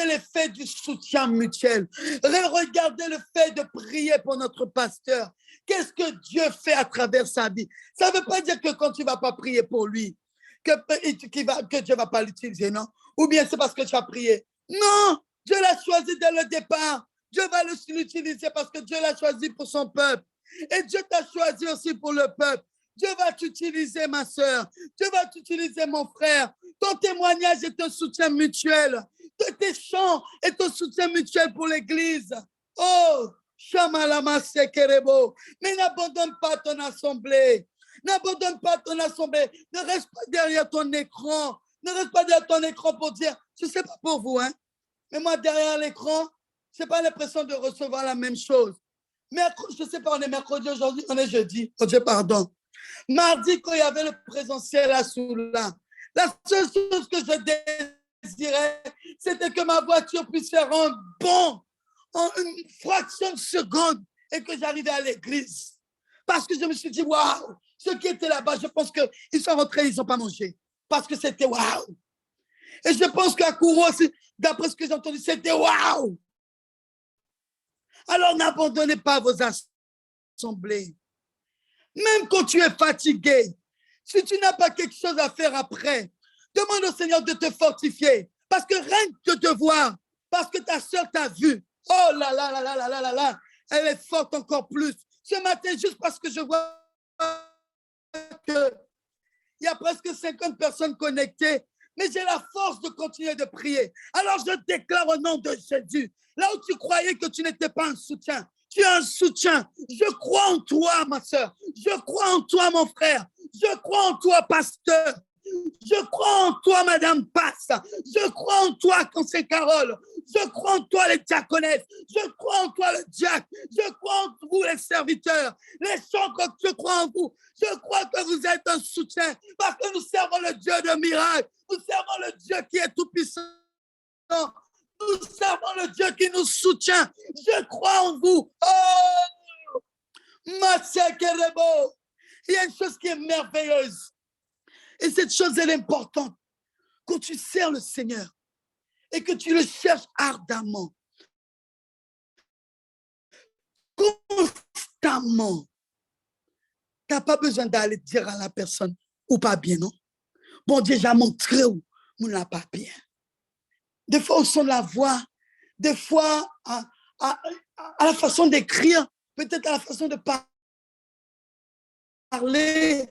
l'effet du soutien mutuel. Regardez le fait de prier pour notre pasteur. Qu'est-ce que Dieu fait à travers sa vie? Ça ne veut pas dire que quand tu ne vas pas prier pour lui, que Dieu ne va pas l'utiliser, non? Ou bien c'est parce que tu as prié. Non, Dieu l'a choisi dès le départ. Dieu va l'utiliser parce que Dieu l'a choisi pour son peuple. Et Dieu t'a choisi aussi pour le peuple. Dieu va t'utiliser, ma sœur. Dieu va t'utiliser, mon frère. Ton témoignage est un soutien mutuel. Tes chants est un soutien mutuel pour l'Église. Oh, Shamalama Sekerebo. Mais n'abandonne pas ton assemblée. N'abandonne pas ton assemblée. Ne reste pas derrière ton écran. Ne reste pas derrière ton écran pour dire, je ne sais pas pour vous, hein, mais moi derrière l'écran, Je n'ai pas l'impression de recevoir la même chose. Je ne sais pas, on est mercredi aujourd'hui, on est jeudi. Oh Dieu, pardon. Mardi, quand il y avait le présentiel à Soula, la seule chose que je désirais, c'était que ma voiture puisse faire un bond en une fraction de seconde et que j'arrivais à l'église. Parce que je me suis dit, waouh, ceux qui étaient là-bas, je pense qu'ils sont rentrés, ils n'ont pas mangé. Parce que c'était waouh. Et je pense qu'à Kourou aussi, d'après ce que j'ai entendu, c'était waouh. Alors n'abandonnez pas vos assemblées. Même quand tu es fatigué, si tu n'as pas quelque chose à faire après, demande au Seigneur de te fortifier. Parce que rien que de te voir, parce que ta soeur t'a vu, oh là là là là là là là là, elle est forte encore plus. Ce matin, juste parce que je vois qu'il y a presque 50 personnes connectées, mais j'ai la force de continuer de prier. Alors je déclare au nom de Jésus, là où tu croyais que tu n'étais pas un soutien, tu es un soutien. Je crois en toi, ma soeur. Je crois en toi, mon frère. Je crois en toi, pasteur. Je crois en toi, Madame Passe. Je crois en toi, Conseil Carole. Je crois en toi, les diaconesses. Je crois en toi, le diacre. Je crois en vous, les serviteurs. Les chantres, je crois en vous. Je crois que vous êtes un soutien parce que nous servons le Dieu de miracles. Nous servons le Dieu qui est tout-puissant. Nous servons le Dieu qui nous soutient. Je crois en vous. Oh, Matsekerebo. Il y a une chose qui est merveilleuse. Et cette chose, elle est importante. Quand tu sers le Seigneur et que tu le cherches ardemment, constamment, tu n'as pas besoin d'aller dire à la personne ou pas bien, non? Bon Dieu, j'ai montré où on n'a pas bien. Des fois, au son de la voix, des fois, à la façon d'écrire, peut-être à la façon de parler,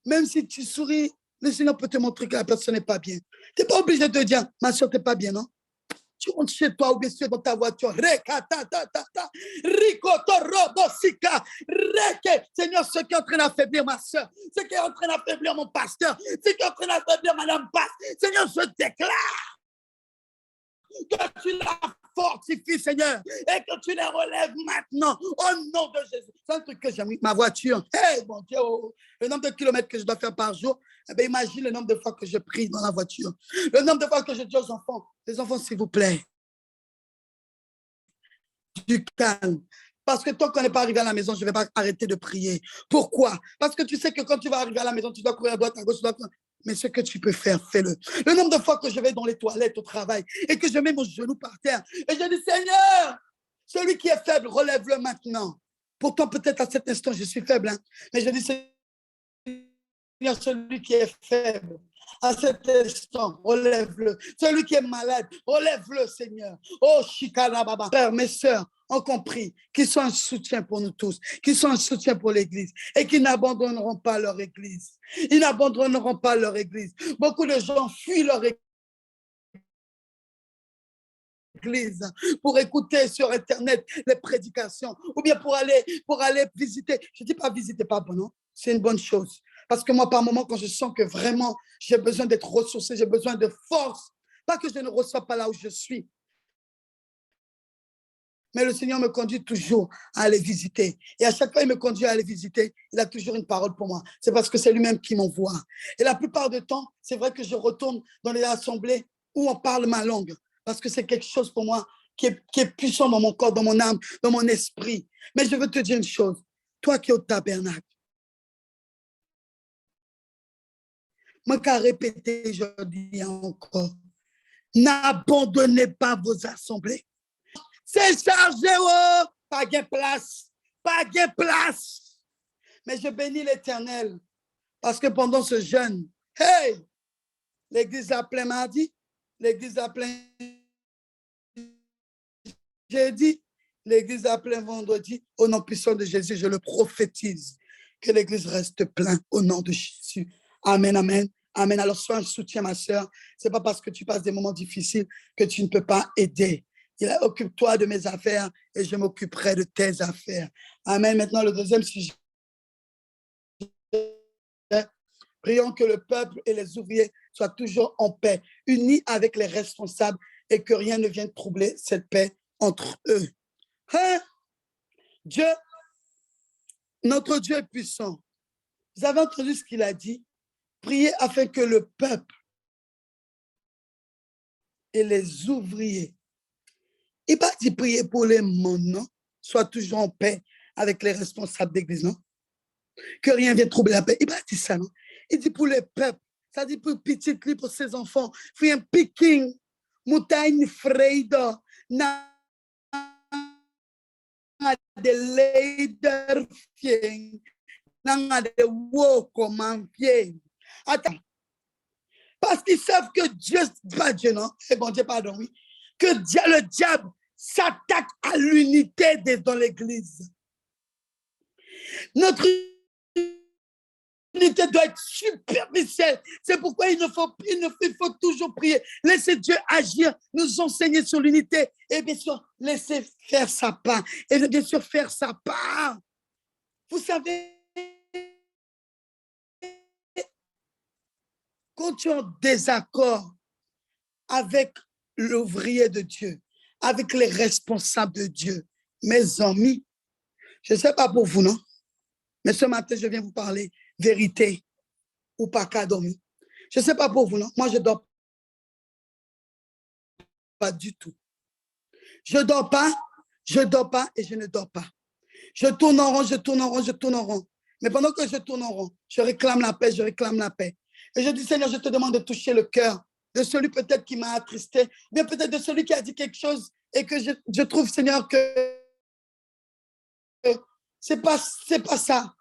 même si tu souris, le Seigneur peut te montrer que la personne n'est pas bien. Tu n'es pas obligé de dire, ma soeur, tu n'es pas bien, non? Tu rentres chez toi ou bien tu es dans ta voiture. Seigneur, ce qui est en train d'affaiblir ma soeur, ce qui est en train d'affaiblir mon pasteur, ce qui est en train d'affaiblir Madame Passe, Seigneur, je déclare que tu la fortifies, Seigneur, et que tu les relèves maintenant, au nom de Jésus. C'est un truc que j'aime, ma voiture. Hey, mon Dieu, le nombre de kilomètres que je dois faire par jour, eh bien, imagine le nombre de fois que je prie dans la voiture. Le nombre de fois que je dis aux enfants, les enfants, s'il vous plaît, du calme. Parce que tant qu'on n'est pas arrivé à la maison, je ne vais pas arrêter de prier. Pourquoi? Parce que tu sais que quand tu vas arriver à la maison, tu dois courir à droite, à gauche, mais ce que tu peux faire, fais-le. Le nombre de fois que je vais dans les toilettes au travail et que je mets mon genou par terre et je dis, Seigneur, celui qui est faible, relève-le maintenant. Pourtant, peut-être à cet instant, je suis faible, hein, mais je dis, Seigneur, celui qui est faible, à cet instant, relève-le. Celui qui est malade, relève-le, Seigneur. Oh, Shikarababa. Frères, mes sœurs ont compris qu'ils sont un soutien pour nous tous, qu'ils sont un soutien pour l'Église et qu'ils n'abandonneront pas leur Église. Ils n'abandonneront pas leur Église. Beaucoup de gens fuient leur Église pour écouter sur Internet les prédications ou bien pour aller visiter. Je ne dis pas visiter, pas bon, non? C'est une bonne chose. Parce que moi, par moment, quand je sens que vraiment j'ai besoin d'être ressourcé, j'ai besoin de force, pas que je ne reçois pas là où je suis, mais le Seigneur me conduit toujours à aller visiter. Et à chaque fois, il me conduit à aller visiter, il a toujours une parole pour moi. C'est parce que c'est lui-même qui m'envoie. Et la plupart du temps, c'est vrai que je retourne dans les assemblées où on parle ma langue, parce que c'est quelque chose pour moi qui est puissant dans mon corps, dans mon âme, dans mon esprit. Mais je veux te dire une chose, toi qui es au tabernacle, moi qui ai répété, je dis encore, n'abandonnez pas vos assemblées. C'est chargé, oh, pas de place, pas de place. Mais je bénis l'Éternel parce que pendant ce jeûne, hey, l'église a plein mardi, l'église a plein jeudi, l'église a plein vendredi. Au nom puissant de Jésus, je le prophétise que l'église reste pleine au nom de Jésus. Amen, amen. Amen. Alors, sois un soutien, ma soeur. Ce n'est pas parce que tu passes des moments difficiles que tu ne peux pas aider. Occupe-toi de mes affaires et je m'occuperai de tes affaires. Amen. Maintenant, le deuxième sujet. Prions que le peuple et les ouvriers soient toujours en paix, unis avec les responsables et que rien ne vienne troubler cette paix entre eux. Hein? Dieu, notre Dieu est puissant. Vous avez entendu ce qu'il a dit? Priez afin que le peuple et les ouvriers, il n'a pas dit prier pour les mondes, non? Soient toujours en paix avec les responsables d'église, non? Que rien ne vienne troubler la paix. Il n'a pas dit ça, non? Il dit pour les peuples, ça dit pour petit cri pour ses enfants. Fui un picking, montagne freida, na de leider fien, na de wo comme pied. Attends. Parce qu'ils savent que Dieu, pas Dieu, non? C'est bon Dieu, pardon, oui. Que le diable s'attaque à l'unité dans l'église. Notre unité doit être superficielle. C'est pourquoi il faut toujours prier. Laissez Dieu agir, nous enseigner sur l'unité. Et bien sûr, laissez faire sa part. Et bien sûr, faire sa part. Vous savez, quand tu es en désaccord avec l'ouvrier de Dieu, avec les responsables de Dieu, mes amis, je ne sais pas pour vous, non? Mais ce matin, je viens vous parler vérité ou pas qu'à dormir. Je ne sais pas pour vous, non? Moi, je ne dors pas du tout. Je ne dors pas et je ne dors pas. Je tourne en rond, je tourne en rond, je tourne en rond. Mais pendant que je tourne en rond, je réclame la paix, je réclame la paix. Et je dis, Seigneur, je te demande de toucher le cœur de celui peut-être qui m'a attristé, bien peut-être de celui qui a dit quelque chose et que je trouve, Seigneur, que c'est pas ça.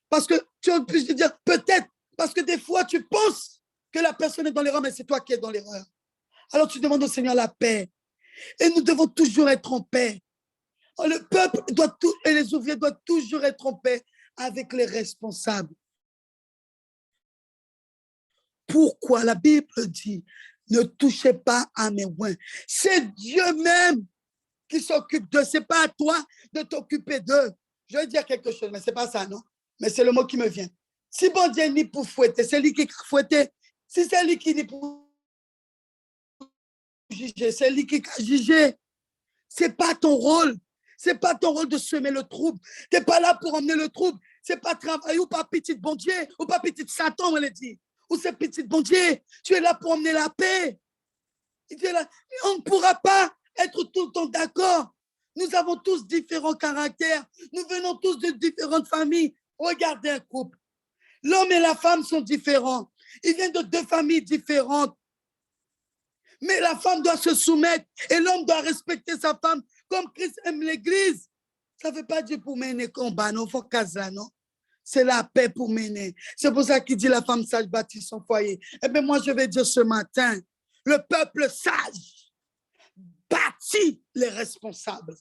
Parce que tu peux dire peut-être, parce que des fois tu penses que la personne est dans l'erreur, mais c'est toi qui es dans l'erreur. Alors tu demandes au Seigneur la paix. Et nous devons toujours être en paix. Le peuple et les ouvriers doivent toujours être en paix avec les responsables. Pourquoi la Bible dit ne touchez pas à mes oins. C'est Dieu même qui s'occupe d'eux. Ce n'est pas à toi de t'occuper d'eux. Je vais dire quelque chose, mais ce n'est pas ça, non? Mais c'est le mot qui me vient. Si bon Dieu n'est pour fouetter, c'est lui qui fouette. Si c'est lui qui n'est pour juger, c'est lui qui a jugé. Ce n'est pas ton rôle. Ce n'est pas ton rôle de semer le trouble. Tu n'es pas là pour emmener le trouble. Ce n'est pas travail ou pas petit bon Dieu, ou pas petit Satan, on l'a dit. Ou c'est petit bon Dieu. Tu es là pour emmener la paix. On ne pourra pas être tout le temps d'accord. Nous avons tous différents caractères. Nous venons tous de différentes familles. Regardez un couple. L'homme et la femme sont différents. Ils viennent de deux familles différentes. Mais la femme doit se soumettre et l'homme doit respecter sa femme comme Christ aime l'Église. Ça ne veut pas dire pour mener combat, non, il faut caser, non. C'est la paix pour mener. C'est pour ça qu'il dit la femme sage bâtit son foyer. Eh bien, moi, je vais dire ce matin, le peuple sage bâtit les responsables.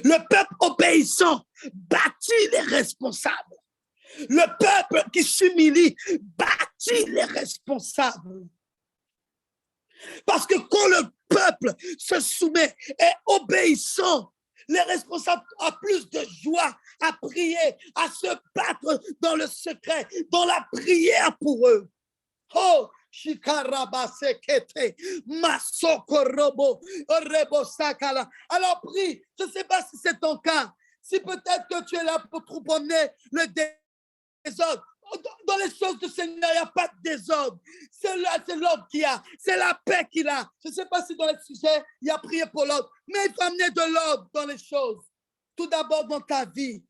Le peuple obéissant bâtit les responsables. Le peuple qui s'humilie bâtit les responsables. Parce que quand le peuple se soumet et obéissant, les responsables ont plus de joie à prier, à se battre dans le secret, dans la prière pour eux. Oh, Shikarabasekete, Masokorobo, Orebo Sakala. Alors prie, je ne sais pas si c'est ton cas, si peut-être que tu es là pour promener le désordre. Dans les choses du Seigneur, il n'y a pas de désordre. C'est l'ordre qu'il y a. C'est la paix qu'il a. Je ne sais pas si dans les sujets, il y a prié pour l'ordre. Mais il faut amener de l'ordre dans les choses. Tout d'abord dans ta vie.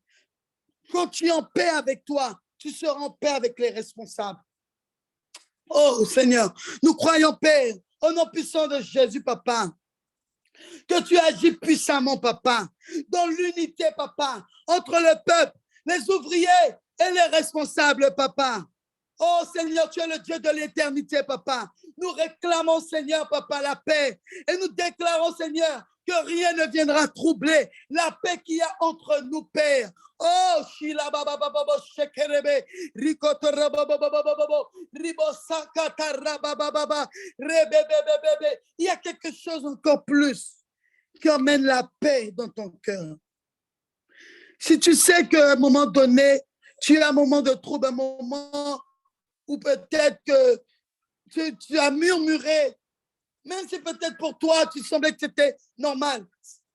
Quand tu es en paix avec toi, tu seras en paix avec les responsables. Oh Seigneur, nous croyons, Père, au nom puissant de Jésus, Papa, que tu agis puissamment, Papa, dans l'unité, Papa, entre le peuple, les ouvriers et les responsables, Papa. Oh Seigneur, tu es le Dieu de l'éternité, Papa. Nous réclamons, Seigneur, Papa, la paix. Et nous déclarons, Seigneur, que rien ne viendra troubler la paix qu'il y a entre nous, Père. Oh, Shila Baba Baba Shekerebe, Rikoto Baba Baba, Ribosaka Rababa Baba, Rebebebebe. Il y a quelque chose encore plus qui emmène la paix dans ton cœur. Si tu sais qu'à un moment donné, tu as un moment de trouble, un moment où peut-être que tu as murmuré, même si peut-être pour toi, tu semblait que c'était normal.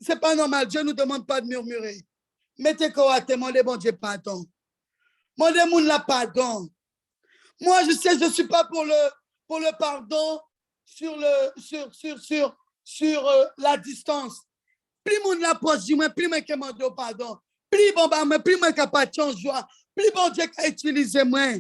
c'est pas normal. Dieu ne nous demande pas de murmurer. Mettez quoi à demander, bon Dieu, pardon. Demandez mon la pardon. Moi, je sais, je ne suis pas pour le pardon sur la distance. Plus mon la pose, plus moi qui demande pardon. Plus bon, plus moi qui pas de joie. Plus bon Dieu qui a utilisé moi.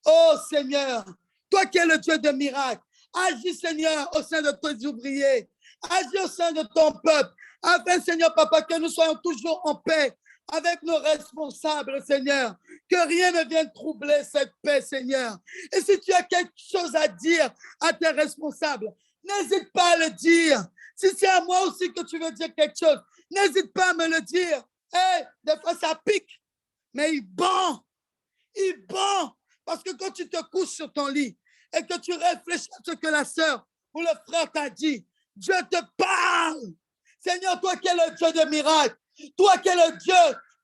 Oh Seigneur, toi qui es le Dieu de miracles, agis Seigneur au sein de tes ouvriers. Agis au sein de ton peuple. Afin, Seigneur Papa, que nous soyons toujours en paix avec nos responsables, Seigneur. Que rien ne vienne troubler cette paix, Seigneur. Et si tu as quelque chose à dire à tes responsables, n'hésite pas à le dire. Si c'est à moi aussi que tu veux dire quelque chose, n'hésite pas à me le dire. Hey, des fois, ça pique, mais il bon. Il bon. Parce que quand tu te couches sur ton lit et que tu réfléchis à ce que la sœur ou le frère t'a dit, Dieu te parle. Seigneur, toi qui es le Dieu de miracles, toi qui es le Dieu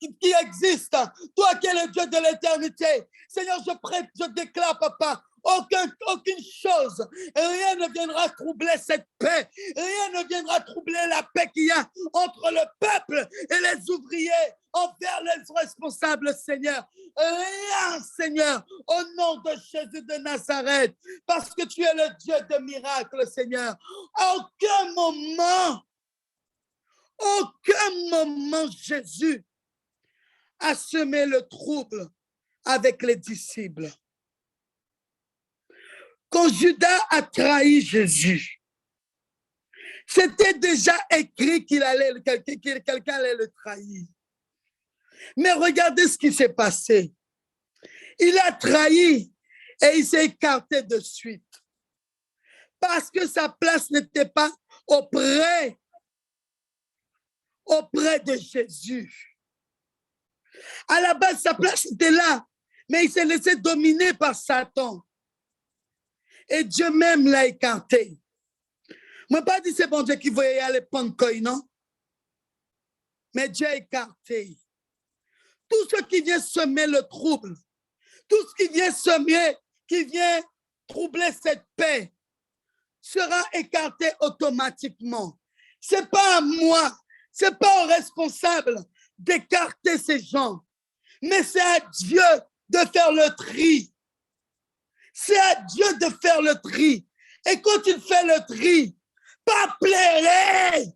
qui existe, toi qui es le Dieu de l'éternité. Seigneur, je déclare, Papa, aucune chose, rien ne viendra troubler cette paix, rien ne viendra troubler la paix qu'il y a entre le peuple et les ouvriers, envers les responsables, Seigneur. Rien, Seigneur, au nom de Jésus de Nazareth, parce que tu es le Dieu de miracles, Seigneur. À aucun moment, Jésus a semé le trouble avec les disciples. Quand Judas a trahi Jésus, c'était déjà écrit quelqu'un allait le trahir. Mais regardez ce qui s'est passé. Il a trahi et il s'est écarté de suite. Parce que sa place n'était pas auprès de Jésus. À la base, sa place était là, mais il s'est laissé dominer par Satan. Et Dieu même l'a écarté. Moi, pas dit c'est bon Dieu qui voulait aller prendre quoi, non? Mais Dieu a écarté. Tout ce qui vient semer le trouble, tout ce qui vient semer, qui vient troubler cette paix, sera écarté automatiquement. Ce n'est pas à moi, ce n'est pas au responsable d'écarter ces gens, mais c'est à Dieu de faire le tri. C'est à Dieu de faire le tri. Et quand il fait le tri, pas plairer,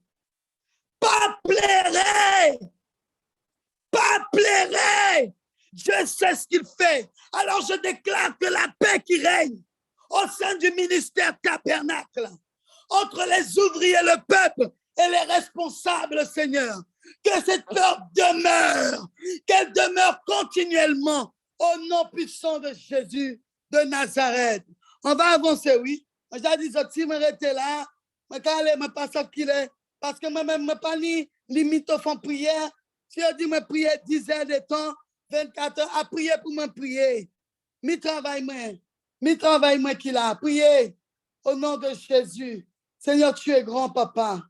Dieu sait ce qu'il fait. Alors je déclare que la paix qui règne au sein du ministère tabernacle, entre les ouvriers et le peuple et les responsables, Seigneur, que cette peur demeure, qu'elle demeure continuellement au nom puissant de Jésus de Nazareth. On va avancer, oui. J'ai dit, si je m'arrête là, je ne vais pas sortir, parce que moi-même, je ne pas ni limite au fond prière. Si je dis, je prie 10 heures de temps, 24 heures, à prier pour me prier. Mi travail moi qu'il a. Priez au nom de Jésus. Seigneur, tu es grand, Papa.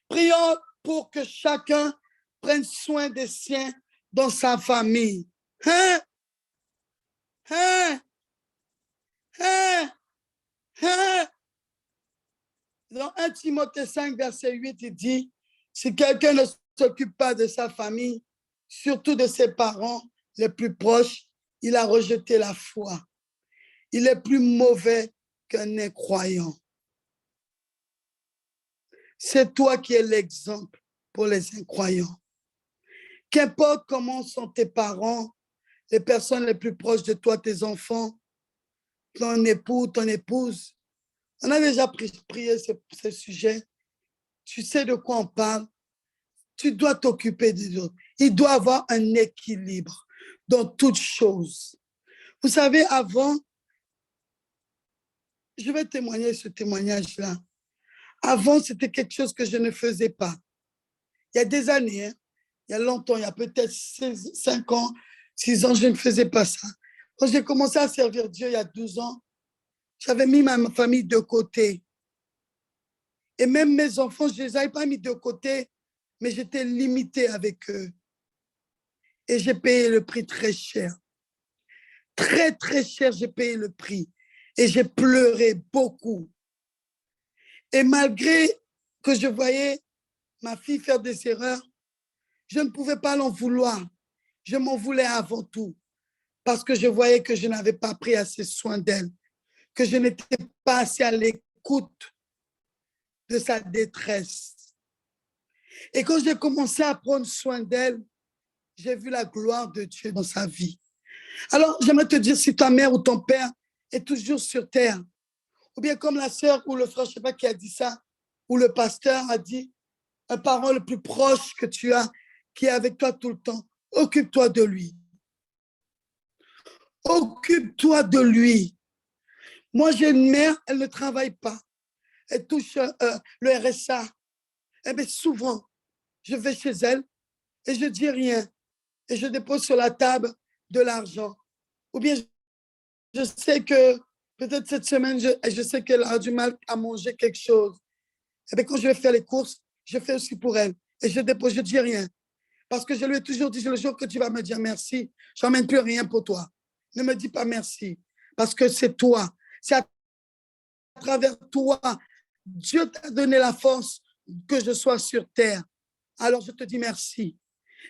Prions pour que chacun prenne soin des siens dans sa famille. Dans 1 Timothée 5, verset 8, il dit, si quelqu'un ne s'occupe pas de sa famille, surtout de ses parents les plus proches, il a rejeté la foi. Il est plus mauvais qu'un incroyant. C'est toi qui es l'exemple pour les incroyants. Qu'importe comment sont tes parents, les personnes les plus proches de toi, tes enfants, ton époux, ton épouse. On a déjà prié ce sujet. Tu sais de quoi on parle. Tu dois t'occuper des autres. Il doit y avoir un équilibre dans toutes choses. Vous savez, avant, je vais témoigner ce témoignage-là. Avant, c'était quelque chose que je ne faisais pas. Il y a des années, il y a longtemps, il y a peut-être 5 ans, 6 ans, je ne faisais pas ça. Quand j'ai commencé à servir Dieu il y a 12 ans, j'avais mis ma famille de côté. Et même mes enfants, je ne les avais pas mis de côté, mais j'étais limitée avec eux. Et j'ai payé le prix très cher. Très, très cher, j'ai payé le prix. Et j'ai pleuré beaucoup. Et malgré que je voyais ma fille faire des erreurs, je ne pouvais pas l'en vouloir. Je m'en voulais avant tout parce que je voyais que je n'avais pas pris assez soin d'elle, que je n'étais pas assez à l'écoute de sa détresse. Et quand j'ai commencé à prendre soin d'elle, j'ai vu la gloire de Dieu dans sa vie. Alors, j'aimerais te dire, si ta mère ou ton père est toujours sur terre, ou bien comme la sœur ou le frère, je ne sais pas qui a dit ça, ou le pasteur a dit, un parent le plus proche que tu as, qui est avec toi tout le temps, occupe-toi de lui. Occupe-toi de lui. Moi, j'ai une mère, elle ne travaille pas. Elle touche le RSA. Eh bien, souvent, je vais chez elle et je ne dis rien. Et je dépose sur la table de l'argent. Ou bien, je sais que peut-être cette semaine, je sais qu'elle a du mal à manger quelque chose. Eh bien, quand je vais faire les courses, je fais aussi pour elle. Et je dépose, je ne dis rien. Parce que je lui ai toujours dit, le jour que tu vas me dire merci, je n'emmène plus rien pour toi. Ne me dis pas merci. Parce que c'est toi. C'est à travers toi. Dieu t'a donné la force que je sois sur terre. Alors, je te dis merci.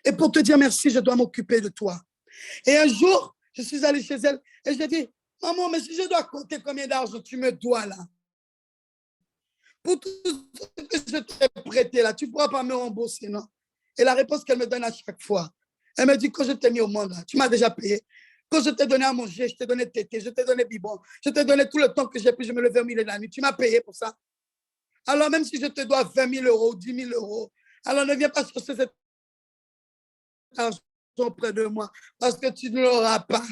Et pour te dire merci, je dois m'occuper de toi. Et un jour, je suis allée chez elle et je lui ai dit, maman, mais si je dois compter combien d'argent tu me dois là, pour tout ce que je t'ai prêté là, tu ne pourras pas me rembourser, non? Et la réponse qu'elle me donne à chaque fois, elle me dit, quand je t'ai mis au monde, là, tu m'as déjà payé. Quand je t'ai donné à manger, je t'ai donné tété, je t'ai donné biberon, je t'ai donné tout le temps que j'ai pu, je me levais au milieu de la nuit. Tu m'as payé pour ça. Alors même si je te dois 20 000 euros, 10 000 euros, alors ne viens pas chercher cet argent auprès de moi parce que tu ne l'auras pas.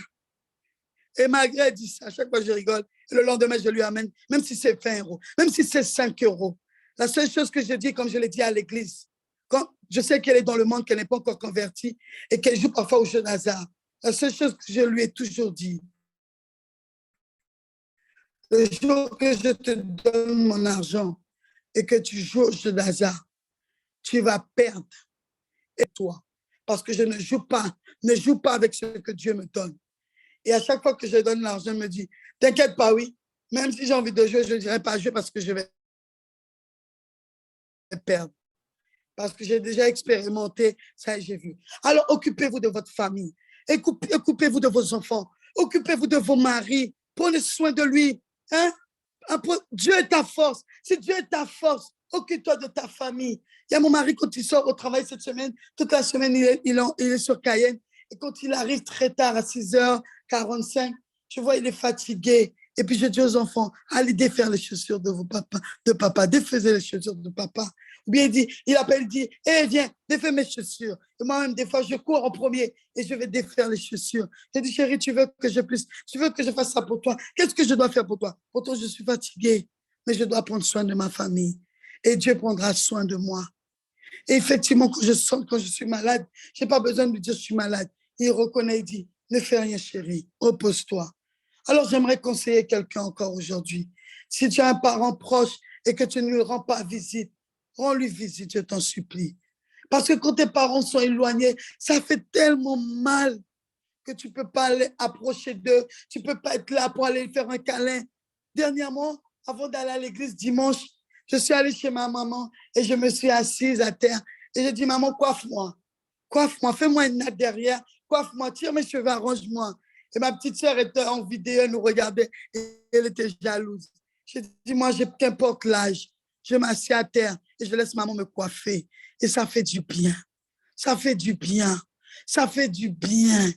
Et malgré elle dit ça, à chaque fois je rigole. Et le lendemain, je lui amène, même si c'est 20 euros, même si c'est 5 euros. La seule chose que je dis, comme je l'ai dit à l'église, quand je sais qu'elle est dans le monde, qu'elle n'est pas encore convertie et qu'elle joue parfois au jeu d'hasard, la seule chose que je lui ai toujours dit, le jour que je te donne mon argent et que tu joues au jeu d'hasard, tu vas perdre. Et toi, parce que je ne joue pas avec ce que Dieu me donne. Et à chaque fois que je donne l'argent, elle me dit, t'inquiète pas, oui, même si j'ai envie de jouer, je ne dirai pas jouer parce que je vais perdre. Parce que j'ai déjà expérimenté ça et j'ai vu. Alors, occupez-vous de votre famille. Occupez-vous de vos enfants. Occupez-vous de vos maris. Prenez soin de lui. Hein? Dieu est ta force. Si Dieu est ta force, occupe-toi de ta famille. Il y a mon mari, quand il sort au travail cette semaine, toute la semaine, il est sur Cayenne. Et quand il arrive très tard, à 6h45, je vois, il est fatigué. Et puis, je dis aux enfants, allez défaire les chaussures de papa, défaisez les chaussures de papa. Ou bien il appelle, il dit, hé, viens, défais mes chaussures. Et moi-même, des fois, je cours en premier et je vais défaire les chaussures. Je dis, chérie, tu veux que je fasse ça pour toi? Qu'est-ce que je dois faire pour toi? Pourtant, je suis fatiguée, mais je dois prendre soin de ma famille. Et Dieu prendra soin de moi. Et effectivement, quand je suis malade, je n'ai pas besoin de lui dire je suis malade. Il reconnaît, il dit, ne fais rien, chérie, repose-toi. Alors, j'aimerais conseiller quelqu'un encore aujourd'hui. Si tu as un parent proche et que tu ne lui rends pas visite, rends-lui visite, je t'en supplie. Parce que quand tes parents sont éloignés, ça fait tellement mal que tu ne peux pas aller approcher d'eux, tu ne peux pas être là pour aller faire un câlin. Dernièrement, avant d'aller à l'église dimanche, je suis allée chez ma maman et je me suis assise à terre et j'ai dit, maman, coiffe-moi, fais-moi une natte derrière, coiffe-moi, tire mes cheveux, arrange-moi. Et ma petite sœur était en vidéo, elle nous regardait et elle était jalouse. J'ai dit, moi, qu'importe l'âge, je m'assieds à terre et je laisse maman me coiffer. Et ça fait du bien. Ça fait du bien. Ça fait du bien.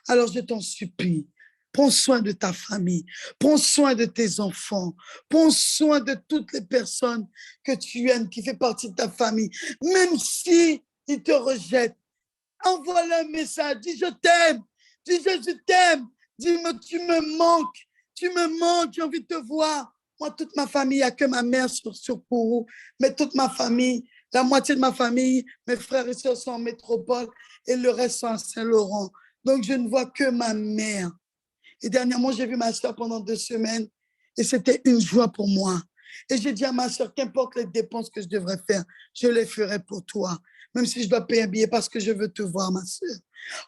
Alors, je t'en supplie, prends soin de ta famille, prends soin de tes enfants, prends soin de toutes les personnes que tu aimes, qui font partie de ta famille. Même si ils te rejettent, envoie-leur un message, dis je t'aime, dis je t'aime, dis-moi tu me manques, j'ai envie de te voir. Moi, toute ma famille, il n'y a que ma mère sur Kourou, mais toute ma famille, la moitié de ma famille, mes frères et sœurs sont en métropole et le reste sont à Saint-Laurent. Donc, je ne vois que ma mère. Et dernièrement, j'ai vu ma soeur pendant 2 semaines et c'était une joie pour moi. Et j'ai dit à ma soeur, qu'importe les dépenses que je devrais faire, je les ferai pour toi. même si je dois payer un billet parce que je veux te voir, ma soeur.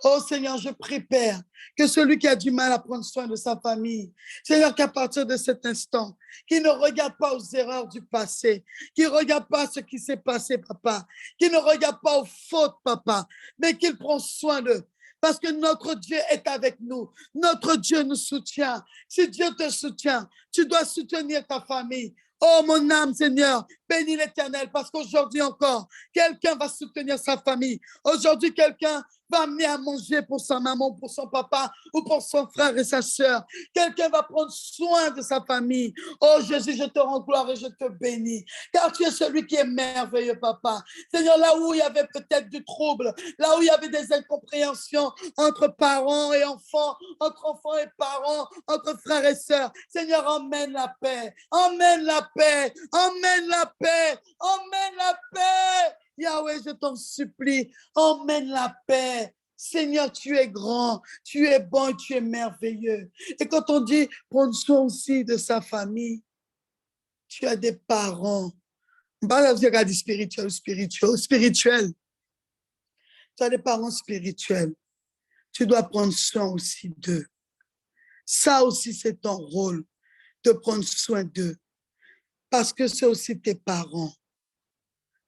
Oh Seigneur, je prie, Père, que celui qui a du mal à prendre soin de sa famille, Seigneur, qu'à partir de cet instant, qu'il ne regarde pas aux erreurs du passé, qu'il ne regarde pas ce qui s'est passé, papa, qu'il ne regarde pas aux fautes, papa, mais qu'il prend soin d'eux. Parce que notre Dieu est avec nous. Notre Dieu nous soutient. Si Dieu te soutient, tu dois soutenir ta famille. Oh mon âme, Seigneur, bénis l'Éternel, parce qu'aujourd'hui encore, quelqu'un va soutenir sa famille. Aujourd'hui, quelqu'un va amener à manger pour sa maman, pour son papa ou pour son frère et sa soeur. Quelqu'un va prendre soin de sa famille. Oh Jésus, je te rends gloire et je te bénis, car tu es celui qui est merveilleux, papa. Seigneur, là où il y avait peut-être du trouble, là où il y avait des incompréhensions entre parents et enfants, entre enfants et parents, entre frères et sœurs, Seigneur, emmène la paix, emmène la paix, emmène la paix, emmène la paix. Yahweh, je t'en supplie, emmène la paix. Seigneur, tu es grand, tu es bon, tu es merveilleux. Et quand on dit prendre soin aussi de sa famille, tu as des parents. Pas la spirituel, spirituel. Tu as des parents spirituels. Tu dois prendre soin aussi d'eux. Ça aussi, c'est ton rôle, de prendre soin d'eux. Parce que c'est aussi tes parents.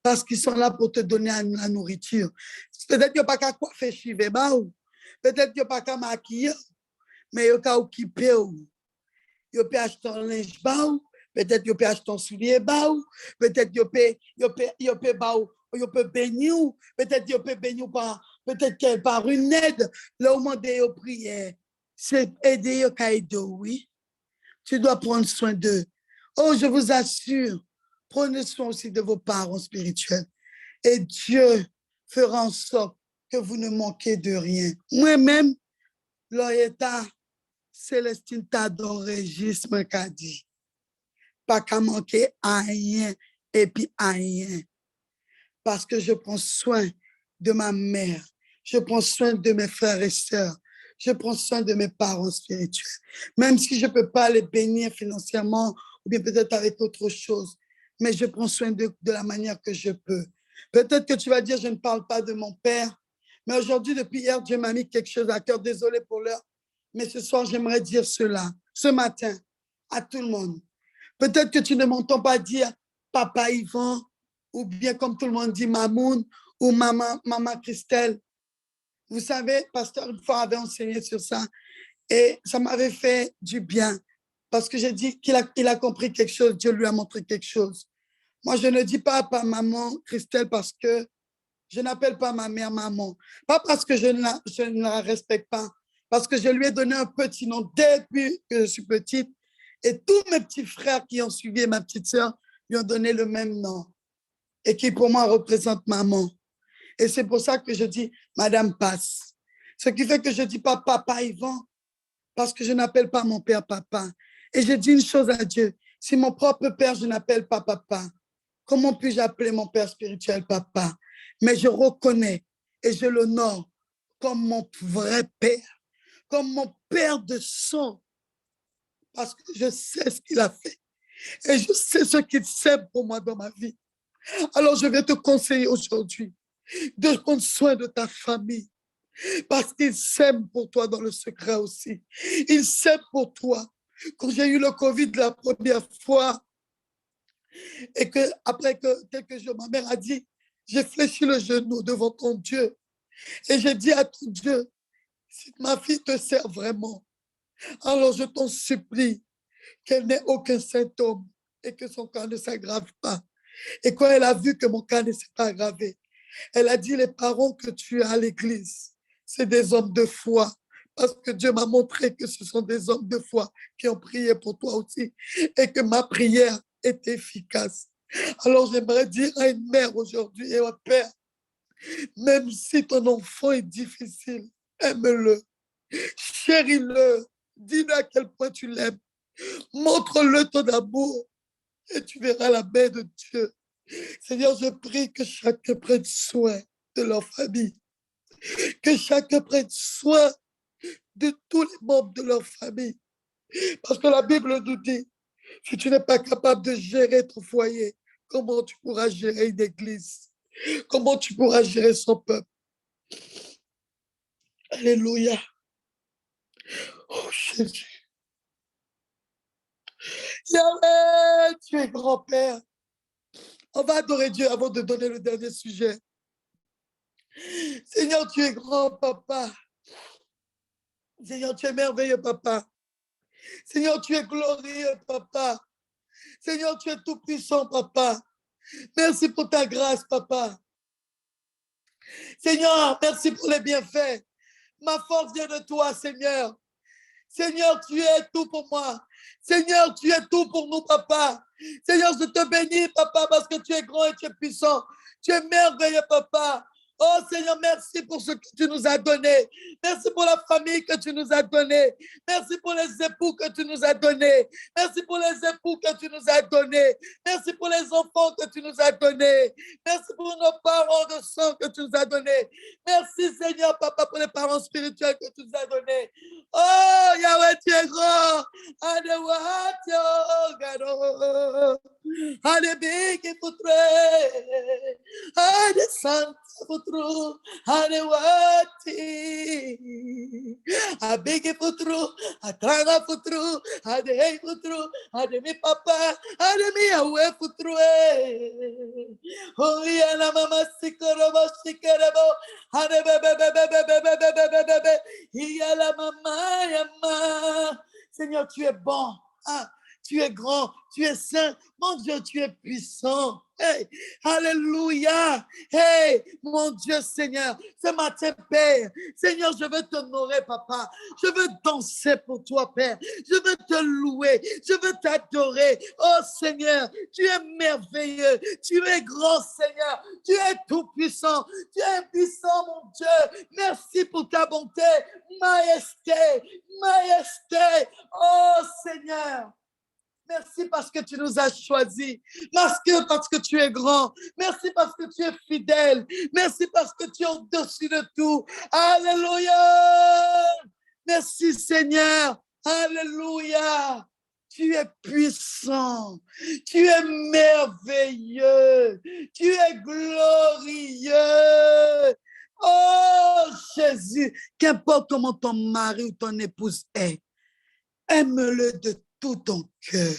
Parce qu'ils sont là pour te donner la nourriture. Peut-être qu'il n'y a pas qu'à coiffer chiver, peut-être qu'il n'y a pas qu'à maquiller, mais il y a qu'à occuper. Il y a qu'à acheter un linge, peut-être qu'il y a qu'à acheter un soulier, peut-être qu'il y a qu'à bénir, peut-être qu'il y a qu'à bénir par une aide. Là, au moment des prières, c'est aider, il y a qu'à aider, oui. Tu dois prendre soin d'eux. Oh, je vous assure, prenez soin aussi de vos parents spirituels. Et Dieu fera en sorte que vous ne manquez de rien. Moi-même, l'État Célestine t'adore, Régis m'a dit. Pas qu'à manquer à rien et puis à rien. Parce que je prends soin de ma mère. Je prends soin de mes frères et sœurs. Je prends soin de mes parents spirituels. Même si je ne peux pas les bénir financièrement ou bien peut-être avec autre chose, mais je prends soin de la manière que je peux. Peut-être que tu vas dire, je ne parle pas de mon père, mais aujourd'hui, depuis hier, Dieu m'a mis quelque chose à cœur. Désolé pour l'heure, mais ce soir, j'aimerais dire cela, ce matin, à tout le monde. Peut-être que tu ne m'entends pas dire Papa Yvan, ou bien comme tout le monde dit Mamoun, ou Maman Christelle. Vous savez, pasteur, une fois, avait enseigné sur ça, et ça m'avait fait du bien, parce que j'ai dit qu'il a compris quelque chose, Dieu lui a montré quelque chose. Moi, je ne dis pas maman Christelle parce que je n'appelle pas ma mère maman. Pas parce que je ne la respecte pas, parce que je lui ai donné un petit nom depuis que je suis petite. Et tous mes petits frères qui ont suivi ma petite sœur lui ont donné le même nom. Et qui pour moi représente maman. Et c'est pour ça que je dis Madame Passe. Ce qui fait que je ne dis pas Papa Yvan, parce que je n'appelle pas mon père papa. Et je dis une chose à Dieu. Si mon propre père, je n'appelle pas papa, comment puis-je appeler mon père spirituel papa? Mais je reconnais et je l'honore comme mon vrai père, comme mon père de sang, parce que je sais ce qu'il a fait et je sais ce qu'il sait pour moi dans ma vie. Alors je vais te conseiller aujourd'hui de prendre soin de ta famille, parce qu'il s'aime pour toi dans le secret aussi. Il s'aime pour toi. Quand j'ai eu le Covid la première fois, et que après quelques jours, ma mère a dit, j'ai fléchi le genou devant ton Dieu. Et j'ai dit à ton Dieu, si ma fille te sert vraiment, alors je t'en supplie qu'elle n'ait aucun symptôme et que son cas ne s'aggrave pas. Et quand elle a vu que mon cas ne s'est pas aggravé, elle a dit, les parents que tu as à l'église, c'est des hommes de foi. Parce que Dieu m'a montré que ce sont des hommes de foi qui ont prié pour toi aussi et que ma prière est efficace. Alors j'aimerais dire à une mère aujourd'hui et à un père, même si ton enfant est difficile, aime-le, chéris-le, dis-lui à quel point tu l'aimes, montre-le ton amour et tu verras la main de Dieu. Seigneur, je prie que chacun prenne soin de leur famille, que chacun prenne soin de tous les membres de leur famille. Parce que la Bible nous dit, si tu n'es pas capable de gérer ton foyer, comment tu pourras gérer une église? Comment tu pourras gérer son peuple? Alléluia. Oh Jésus. Yahweh, tu es grand-père. On va adorer Dieu avant de donner le dernier sujet. Seigneur, tu es grand, papa. Seigneur, tu es merveilleux, papa. Seigneur, tu es glorieux, papa. Seigneur, tu es tout puissant, papa. Merci pour ta grâce, papa. Seigneur, merci pour les bienfaits. Ma force vient de toi, Seigneur. Seigneur, tu es tout pour moi. Seigneur, tu es tout pour nous, papa. Seigneur, je te bénis, papa, parce que tu es grand et tu es puissant. Tu es merveilleux, papa. Oh Seigneur, merci pour ce que tu nous as donné. Merci pour la famille que tu nous as donnée. Merci pour les époux que tu nous as donnés. Merci pour les époux que tu nous as donnés. Merci pour les enfants que tu nous as donnés. Merci pour nos parents de sang que tu nous as donnés. Merci Seigneur, papa, pour les parents spirituels que tu nous as donnés. Oh Yahweh, tu es grand. Big putre, Ade Santa putru, Ade Wati, Abig putru, Atanga putru, Ade Hey putru, Ade mi papa, Ade mi Yahweh putru. Oh yana mama sikarabo, Ade bebe, Yala mama yama. Seigneur, tu es bon. Ah, tu es grand, tu es saint. Mon Dieu, tu es puissant. Hey, alléluia. Hey, mon Dieu, Seigneur, ce matin, Père, Seigneur, je veux t'honorer, papa. Je veux danser pour toi, Père. Je veux te louer. Je veux t'adorer. Oh, Seigneur, tu es merveilleux. Tu es grand, Seigneur. Tu es tout puissant. Tu es puissant, mon Dieu. Merci pour ta bonté. Majesté, majesté. Oh, Seigneur. Merci parce que tu nous as choisis. Parce que tu es grand. Merci parce que tu es fidèle. Merci parce que tu es au-dessus de tout. Alléluia. Merci Seigneur. Alléluia. Tu es puissant. Tu es merveilleux. Tu es glorieux. Oh Jésus, qu'importe comment ton mari ou ton épouse est, aime-le de tout ton cœur.